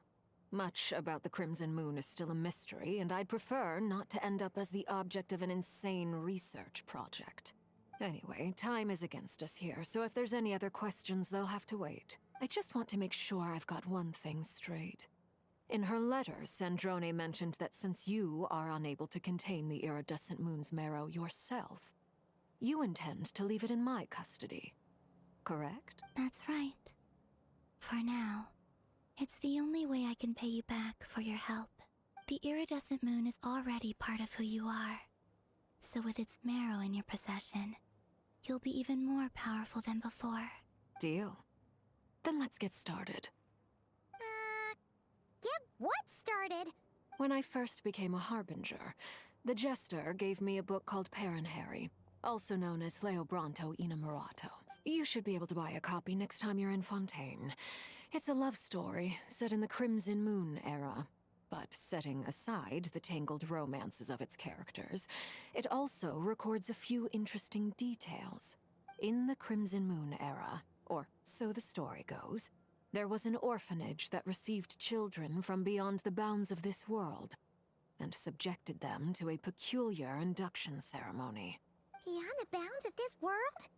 Much about the Crimson Moon is still a mystery, and I'd prefer not to end up as the object of an insane research project. Anyway, time is against us here, so if there's any other questions, they'll have to wait. I just want to make sure I've got one thing straight. In her letter, Sandrone mentioned that since you are unable to contain the iridescent moon's marrow yourself, you intend to leave it in my custody. Correct? That's right. For now, it's the only way I can pay you back for your help. The iridescent moon is already part of who you are. So with its marrow in your possession, you'll be even more powerful than before. Deal. Then let's get started. Get what started? When I first became a harbinger, the Jester gave me a book called Paranhari, also known as Leobranto Inamorato. You should be able to buy a copy next time you're in Fontaine. It's a love story set in the Crimson Moon era. But setting aside the tangled romances of its characters, it also records a few interesting details. In the Crimson Moon era, or so the story goes, there was an orphanage that received children from beyond the bounds of this world, and subjected them to a peculiar induction ceremony. Beyond the bounds of this world?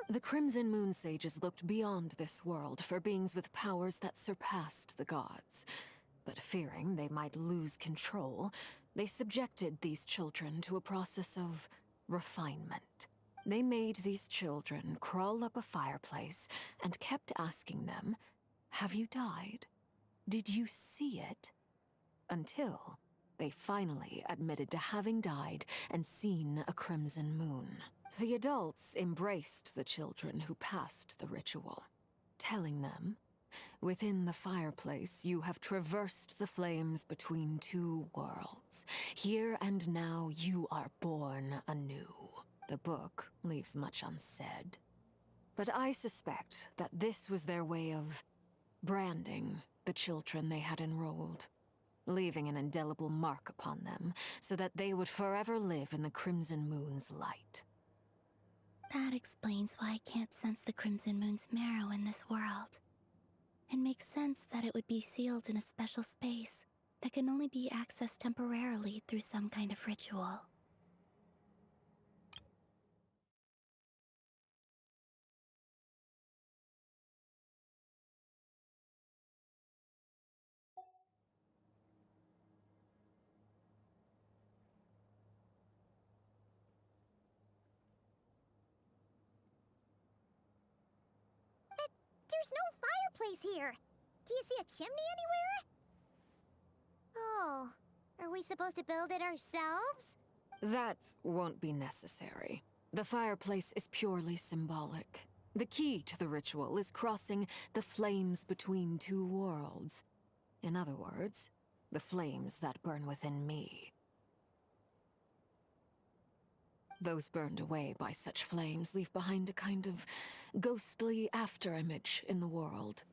The Crimson Moon sages looked beyond this world for beings with powers that surpassed the gods. But fearing they might lose control, they subjected these children to a process of refinement. They made these children crawl up a fireplace and kept asking them, "Have you died? Did you see it?" Until they finally admitted to having died and seen a crimson moon. The adults embraced the children who passed the ritual, telling them, "Within the fireplace, you have traversed the flames between two worlds. Here and now, you are born anew." The book leaves much unsaid. But I suspect that this was their way of branding the children they had enrolled, leaving an indelible mark upon them so that they would forever live in the Crimson Moon's light. That explains why I can't sense the Crimson Moon's marrow in this world. It makes sense that it would be sealed in a special space that can only be accessed temporarily through some kind of ritual. There's no fireplace here. Do you see a chimney anywhere? Oh, are we supposed to build it ourselves? That won't be necessary. The fireplace is purely symbolic. The key to the ritual is crossing the flames between two worlds. In other words, the flames that burn within me. Those burned away by such flames leave behind a kind of ghostly afterimage in the world.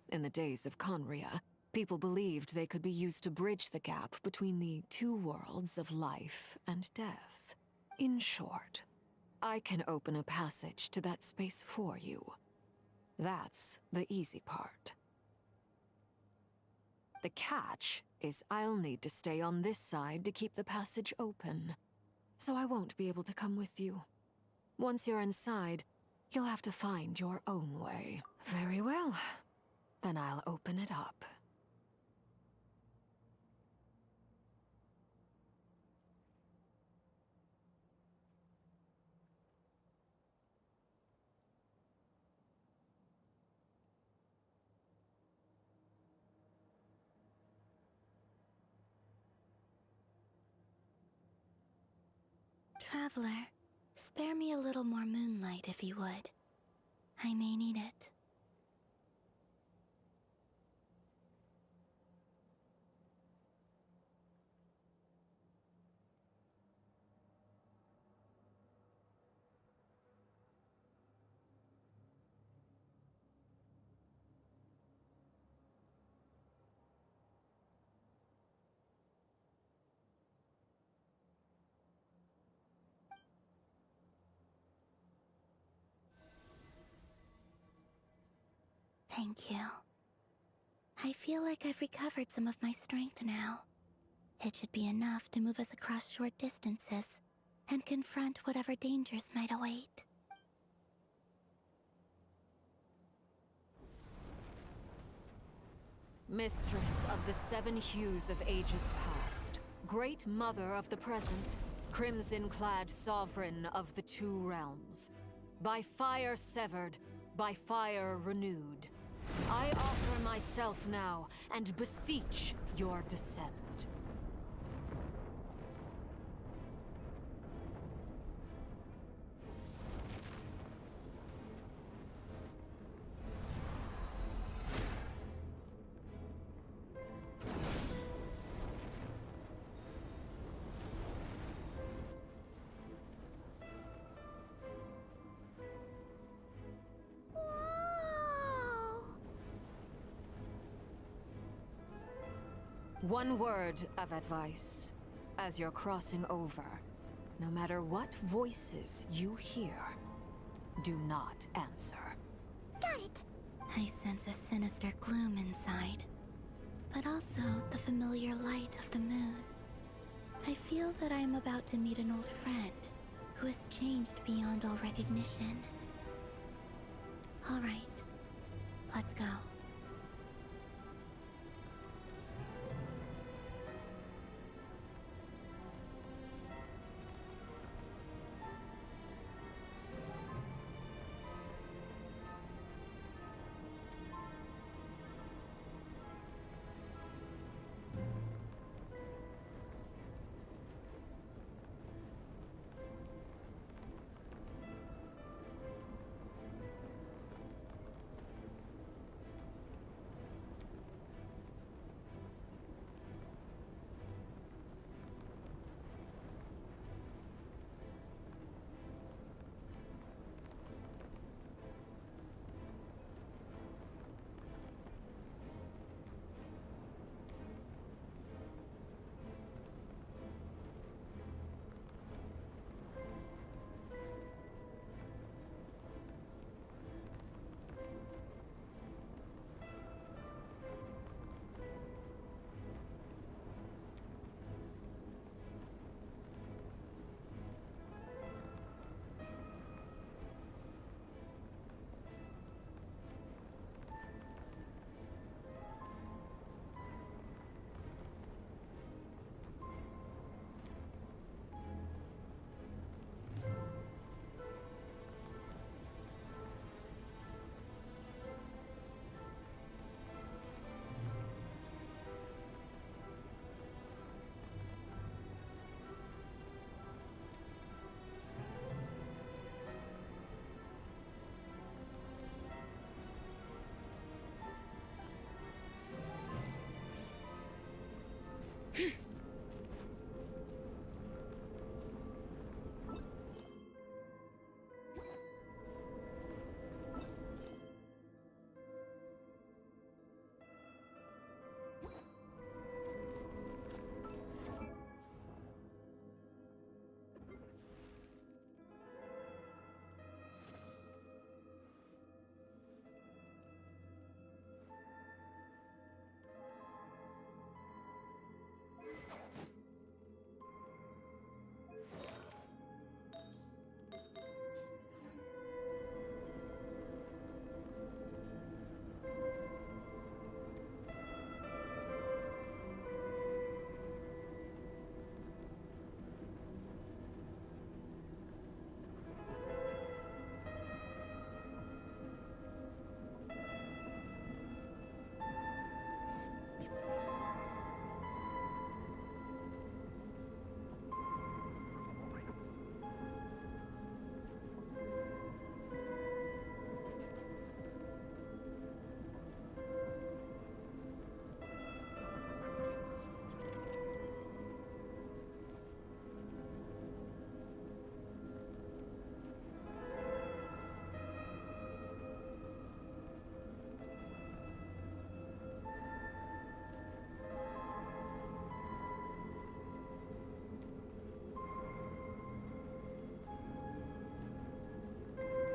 In the days of Conria, people believed they could be used to bridge the gap between the two worlds of life and death. In short, I can open a passage to that space for you. That's the easy part. The catch is I'll need to stay on this side to keep the passage open, so I won't be able to come with you. Once you're inside, you'll have to find your own way. Very well. Then I'll open it up. Traveler, spare me a little more moonlight if you would. I may need it. Thank you. I feel like I've recovered some of my strength now. It should be enough to move us across short distances and confront whatever dangers might await. Mistress of the seven hues of ages past, great mother of the present, crimson-clad sovereign of the two realms, by fire severed, by fire renewed, I offer myself now and beseech your descent. One word of advice. As you're crossing over, no matter what voices you hear, do not answer. Got it. I sense a sinister gloom inside, but also the familiar light of the moon. I feel that I am about to meet an old friend who has changed beyond all recognition. All right, let's go.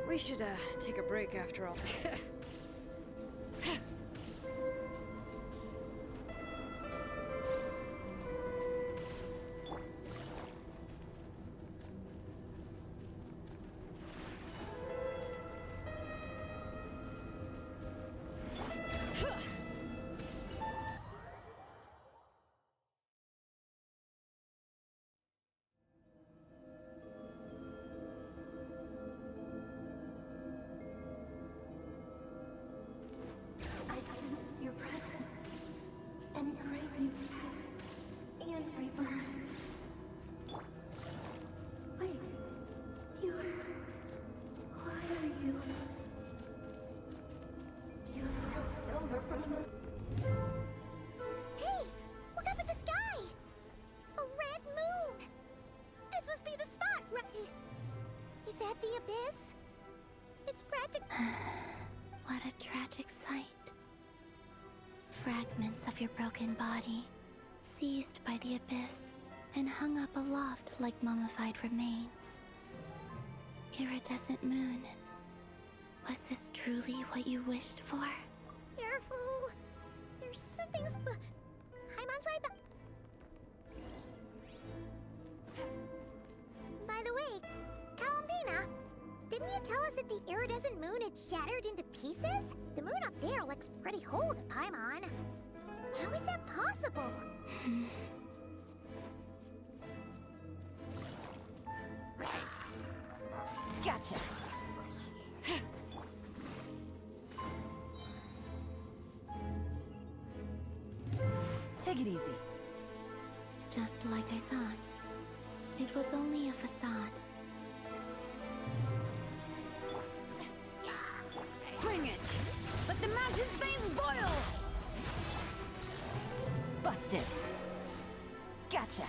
We should, take a break after all. I sense your presence and craving death and rebirth. Wait, why are you? You crossed over from the... Hey, look up at the sky! A red moon! This must be the spot, right? Is that the abyss? It's practically... What a tragic sight. Fragments of your broken body, seized by the abyss and hung up aloft like mummified remains. Iridescent moon, was this truly what you wished for? Careful! There's something Paimon's right By the way, Columbina, didn't you tell us that the iridescent moon had shattered into pieces? The moon up there looks pretty whole to Paimon. How is that possible? Gotcha. Take it easy. Just like I thought. It was only a facade. Bring it! Let the mountain's veins boil! Busted. Gotcha.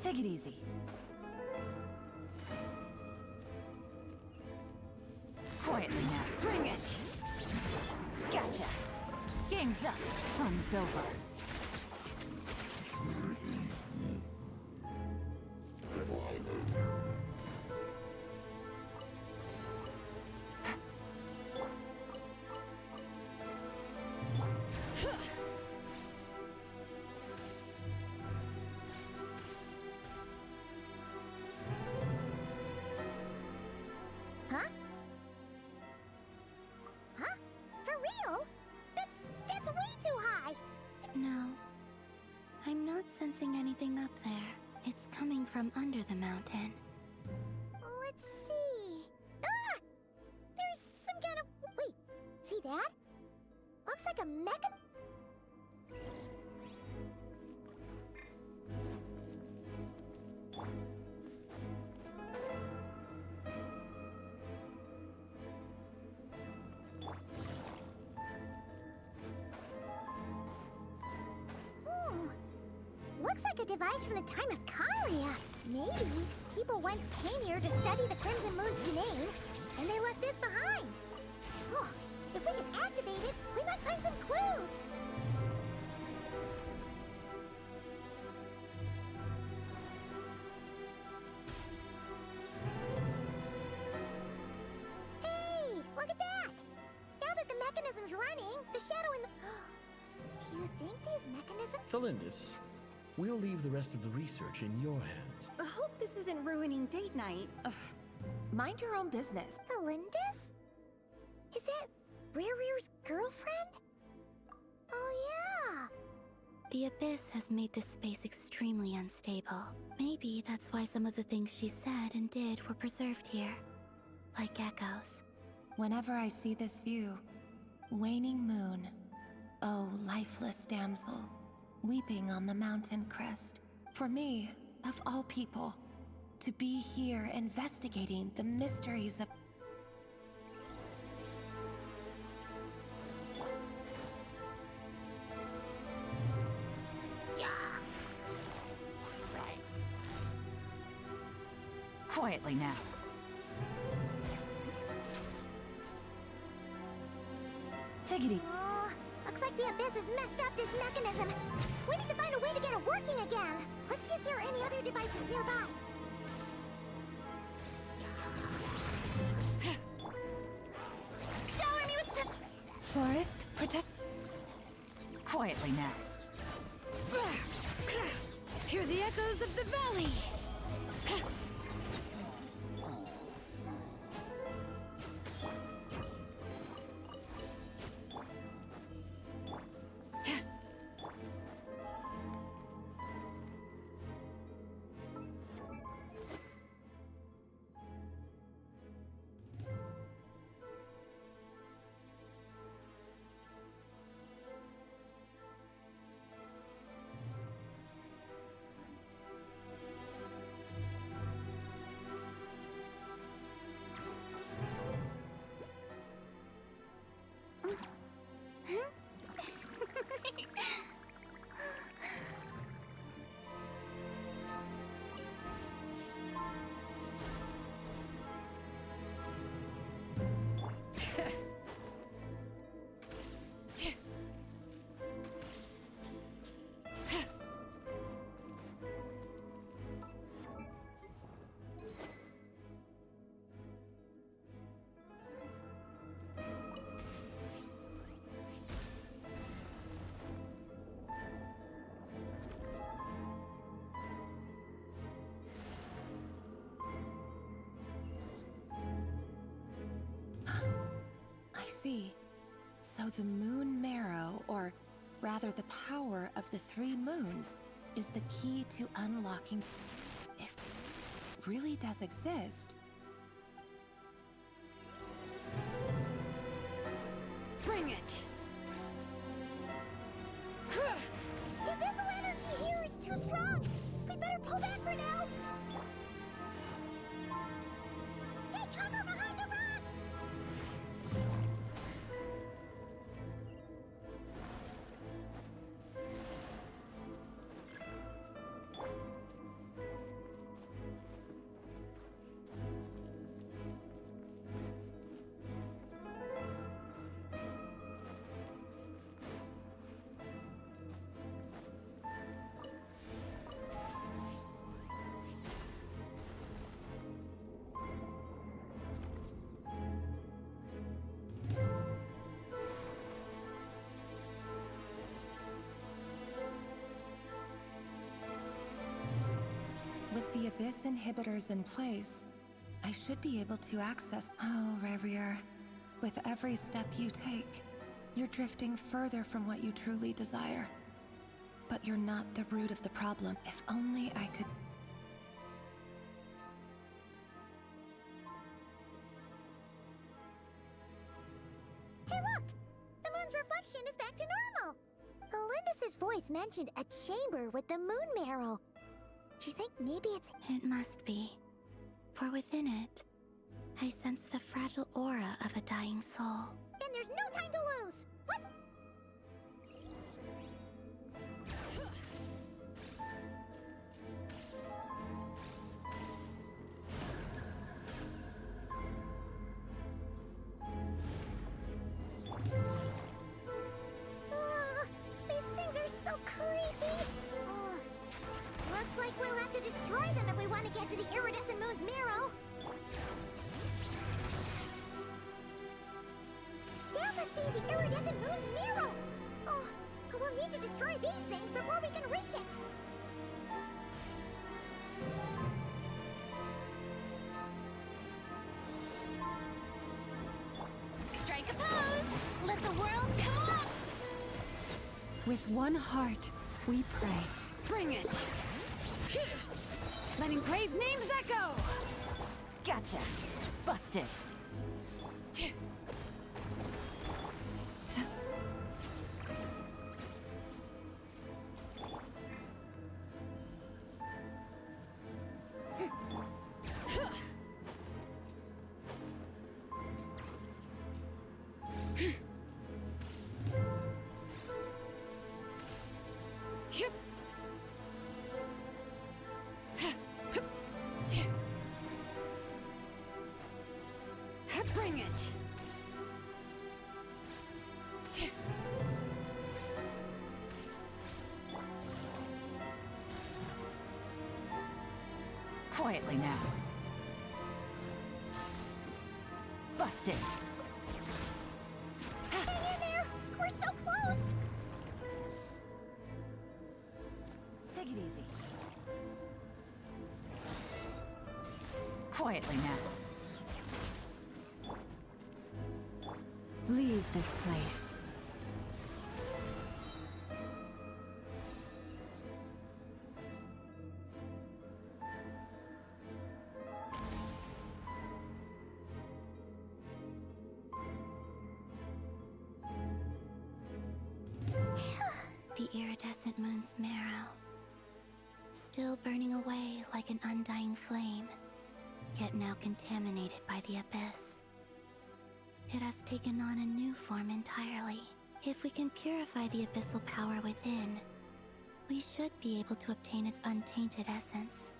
Take it easy. Quietly now. Bring it! Gotcha. Game's up. Fun's over. Huh? Huh? For real? That's way too high! No. I'm not sensing anything up there. It's coming from under the mountain. Let's see. Ah! There's some kind of... Wait, see that? Looks like a mecha... Looks like a device from the time of Kalia. Maybe people once came here to study the Crimson Moon's domain, and they left this behind. Oh, if we can activate it, we might find some clues. Hey, look at that! Now that the mechanism's running, the shadow in the... Do you think these mechanisms... Thalindis, we'll leave the rest of the research in your hands. I hope this isn't ruining date night. Ugh. Mind your own business. Thalindis? Is that Rear's girlfriend? Oh yeah! The abyss has made this space extremely unstable. Maybe that's why some of the things she said and did were preserved here. Like echoes. Whenever I see this view, waning moon, oh lifeless damsel, weeping on the mountain crest. For me, of all people, to be here investigating the mysteries of... Quietly now. Take it easy. Oh, looks like the abyss has messed up this mechanism. We need to find a way to get it working again. Let's see if there are any other devices nearby. Shower me with the... Forest, protect... Quietly now. Hear the echoes of the valley! see. So the moon marrow, or rather the power of the 3 moons, is the key to unlocking. If it really does exist. Bring it! The abyssal energy here is too strong! We better pull back for now! Take cover behind the rocks! With the Abyss inhibitors in place, I should be able to access. Oh, Revier. With every step you take, you're drifting further from what you truly desire. But you're not the root of the problem. If only I could. Hey look! The moon's reflection is back to normal! Elendis' voice mentioned a chamber with the moon marrow. Do you think maybe it's... It must be. For within it, I sense the fragile aura of a dying soul. Then there's no time to lose! Let's... These things are so creepy! Looks like we'll have to destroy them if we want to get to the iridescent moon's marrow. That must be the iridescent moon's marrow! Oh, but we'll need to destroy these things before we can reach it. Strike a pose! Let the world come up! With one heart, we pray. Bring it! Let engraved names echo! Gotcha. Busted. Bring it! Quietly now. Busted. Hang in there! We're so close! Take it easy. Quietly now. Leave this place. The iridescent moon's marrow. Still burning away like an undying flame, yet now contaminated by the abyss. It has taken on a new form entirely. If we can purify the abyssal power within, we should be able to obtain its untainted essence.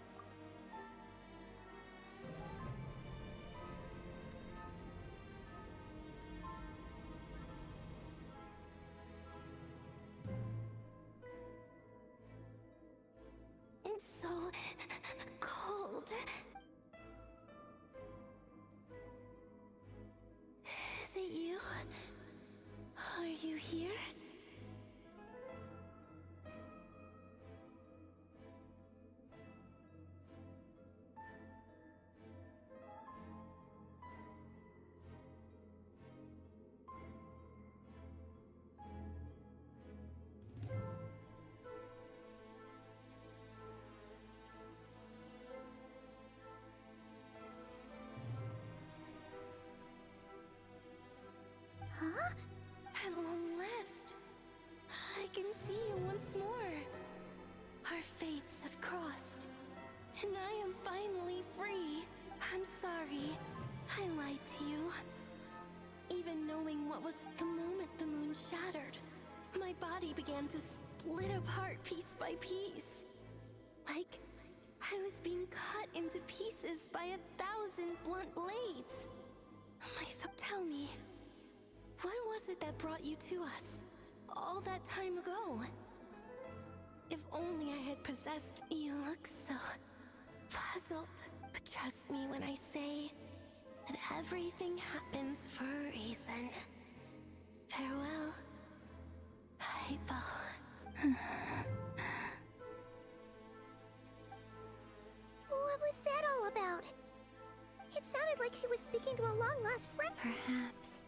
It's so cold. Is it you? Are you here? At long last, I can see you once more. Our fates have crossed, and I am finally free. I'm sorry, I lied to you. Even knowing what was the moment the moon shattered, my body began to split apart piece by piece. Like I was being cut into pieces by 1,000 blunt blades. Tell me, what was it that brought you to us all that time ago? If only I had possessed... You look so puzzled. But trust me when I say that everything happens for a reason. Farewell, Hypo. What was that all about? It sounded like she was speaking to a long-lost friend. Perhaps.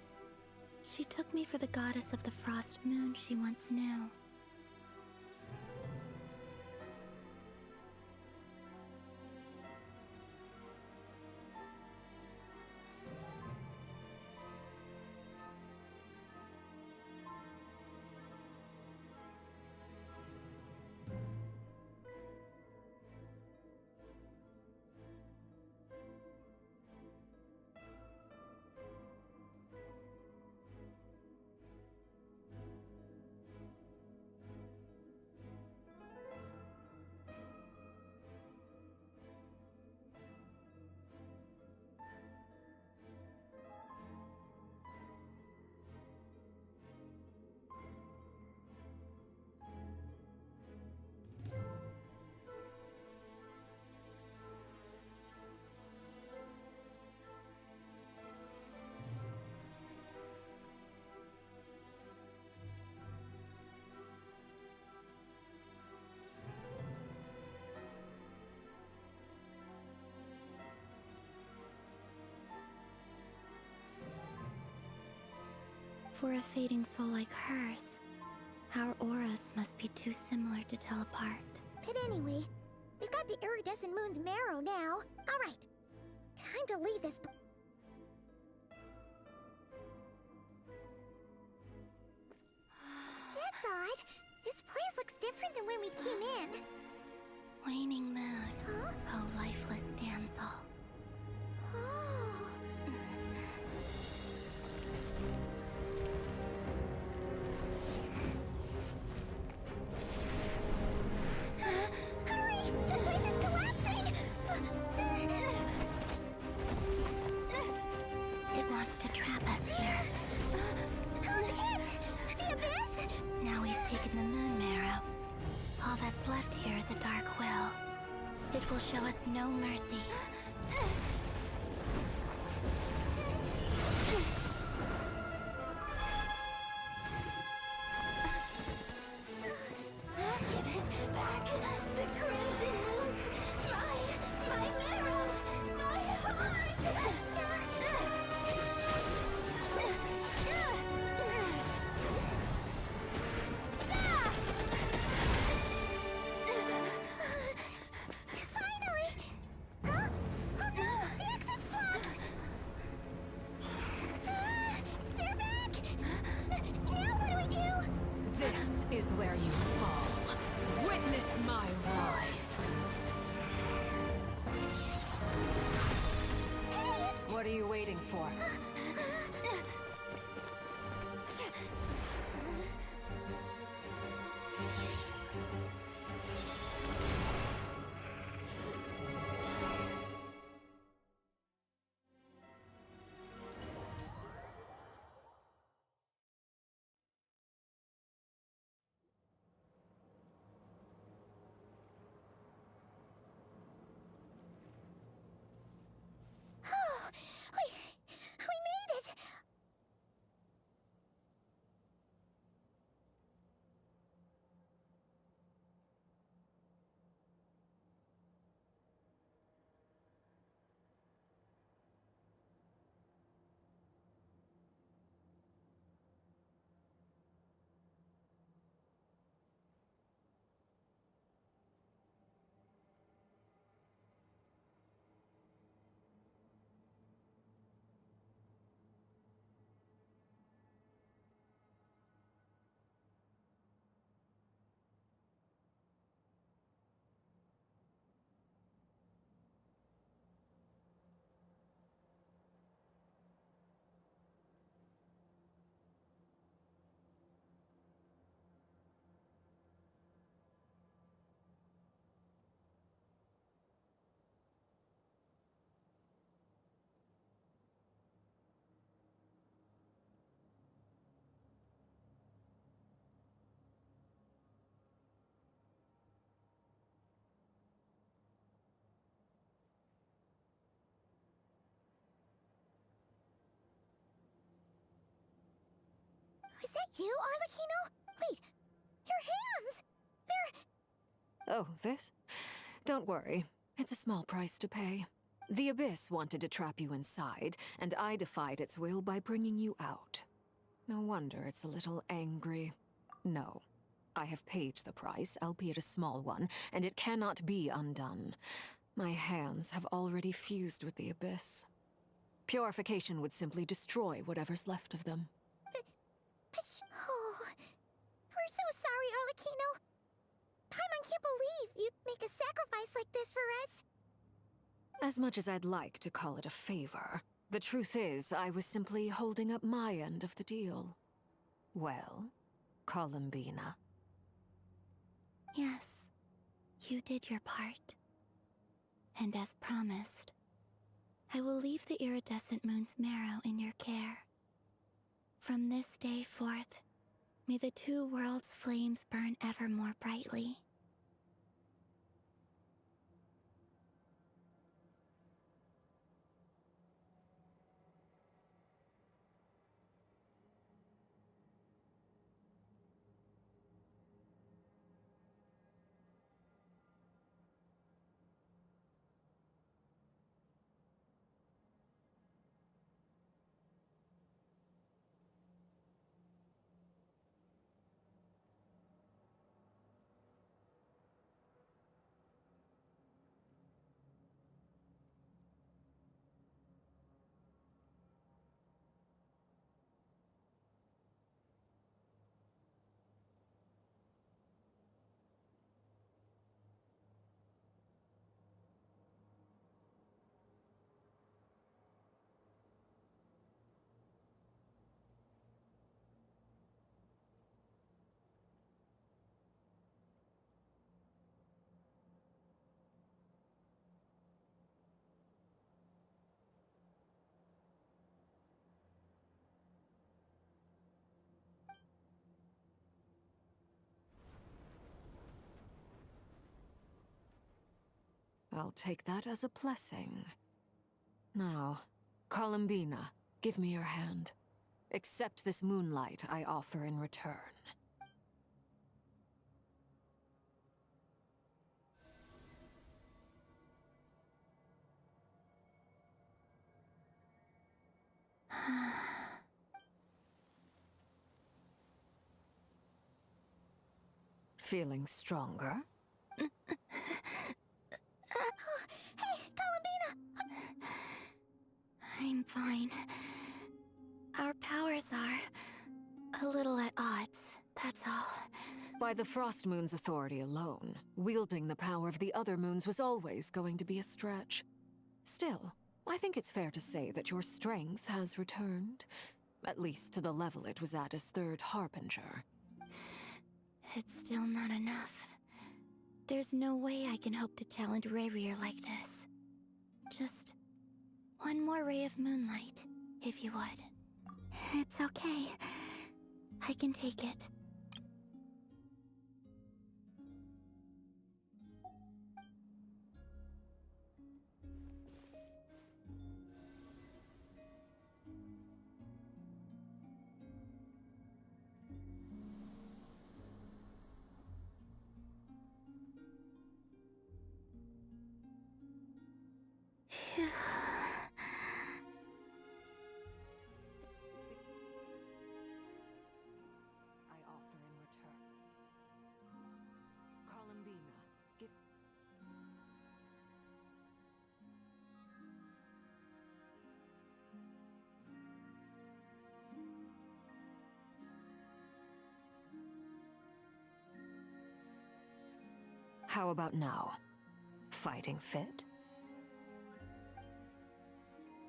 She took me for the goddess of the frost moon she once knew. For a fading soul like hers, our auras must be too similar to tell apart. But anyway, we've got the iridescent moon's marrow now. Alright, time to leave this That's odd. This place looks different than when we came in. Waning moon, Huh? oh lifeless damsel. Oh. Hurry! The place is collapsing! It wants to trap us here. Who's it? The abyss? Now we've taken the moon marrow. All that's left here is a dark will. It will show us no mercy. Give it back! The crimson moons! My marrow! My heart! Finally! Huh? Oh no! The exit's blocked! They're back! Now what do we do? This is where you fall. Witness my rise. Hey, What are you waiting for? We you, Arlecchino? Wait, your hands! They're... Oh, this? Don't worry. It's a small price to pay. The Abyss wanted to trap you inside, and I defied its will by bringing you out. No wonder it's a little angry. No. I have paid the price, albeit a small one, and it cannot be undone. My hands have already fused with the Abyss. Purification would simply destroy whatever's left of them. Oh, we're so sorry, Arlecchino. Paimon can't believe you'd make a sacrifice like this for us. As much as I'd like to call it a favor, the truth is I was simply holding up my end of the deal. Well, Columbina. Yes, you did your part. And as promised, I will leave the iridescent moon's marrow in your care. From this day forth, may the two worlds' flames burn ever more brightly. I'll take that as a blessing. Now, Columbina, give me your hand. Accept this moonlight I offer in return. Feeling stronger? Hey, Columbina! I'm fine. Our powers are a little at odds, that's all. By the Frost Moon's authority alone, wielding the power of the other moons was always going to be a stretch. Still, I think it's fair to say that your strength has returned, at least to the level it was at as Third Harbinger. It's still not enough. There's no way I can hope to challenge Rayrier like this. Just one more ray of moonlight, if you would. It's okay. I can take it. I offer in return. Columbina, give... How about now? Fighting fit?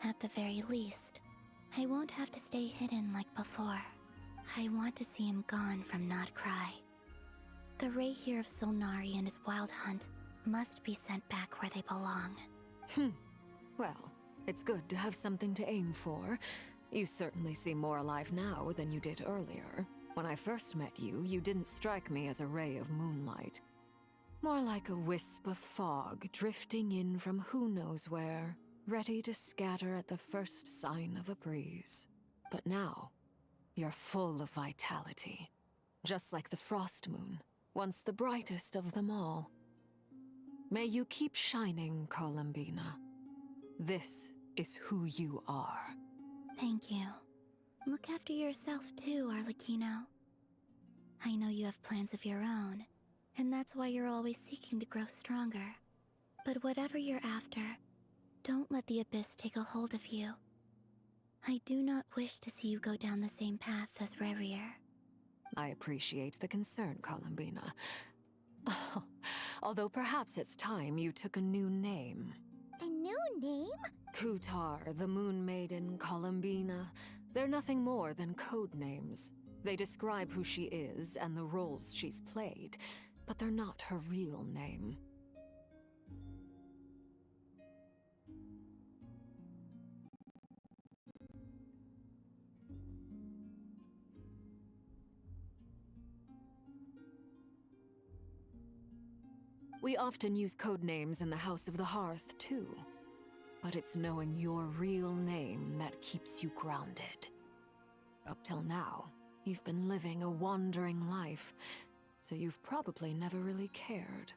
At the very least, I won't have to stay hidden like before. I want to see him gone from Not Cry. The Ray here of Solnari and his wild hunt must be sent back where they belong. Well, it's good to have something to aim for. You certainly seem more alive now than you did earlier. When I first met you, you didn't strike me as a ray of moonlight. More like a wisp of fog drifting in from who knows where, ready to scatter at the first sign of a breeze. But now, You're full of vitality, just like the Frost Moon, once the brightest of them all. May you keep shining, Columbina. This is who you are. Thank you. Look after yourself too, Arlecchino. I know you have plans of your own, and that's why you're always seeking to grow stronger. But whatever you're after, don't let the Abyss take a hold of you. I do not wish to see you go down the same path as Revier. I appreciate the concern, Columbina. Although perhaps it's time you took a new name. A new name? Kutar, the Moon Maiden, Columbina. They're nothing more than code names. They describe who she is and the roles she's played, but they're not her real name. We often use code names in the House of the Hearth, too. But it's knowing your real name that keeps you grounded. Up till now, you've been living a wandering life, so you've probably never really cared.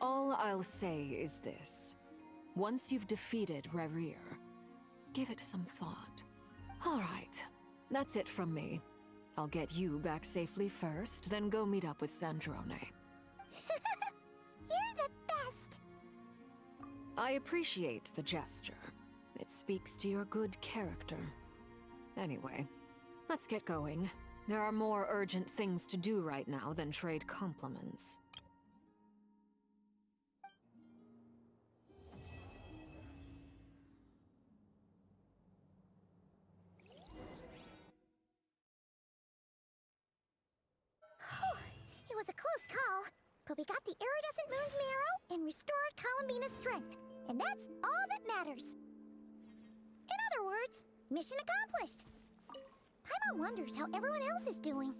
All I'll say is this. Once you've defeated Revier, give it some thought. All right, that's it from me. I'll get you back safely first, then go meet up with Sandrone. You're the best! I appreciate the gesture. It speaks to your good character. Anyway, let's get going. There are more urgent things to do right now than trade compliments. It was a close call, but we got the iridescent moon's marrow and restored Columbina's strength, and that's all that matters. In other words, mission accomplished. Paimon wonders how everyone else is doing.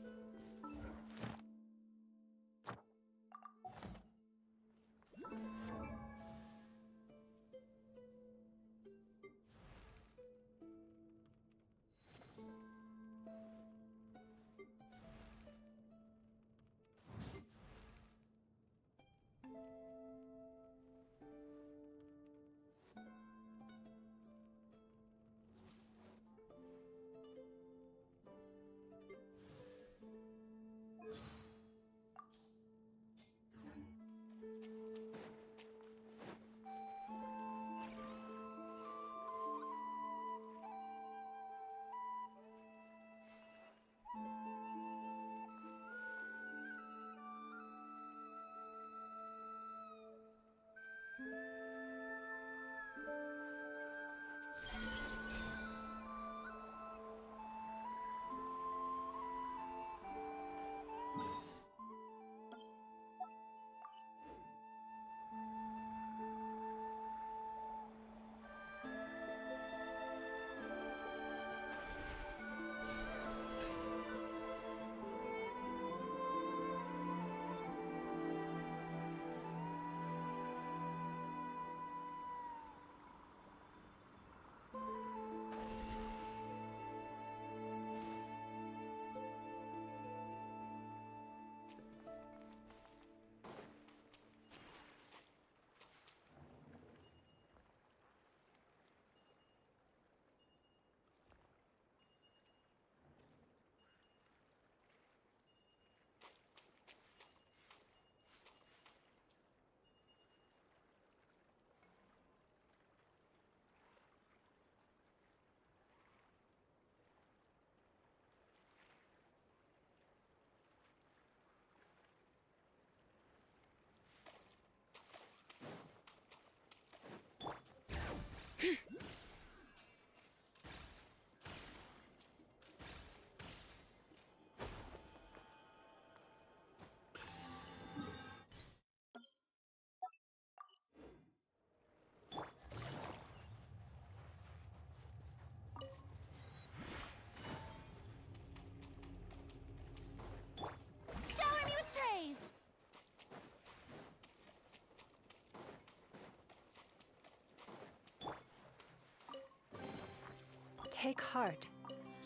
Take heart.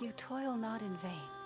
You toil not in vain.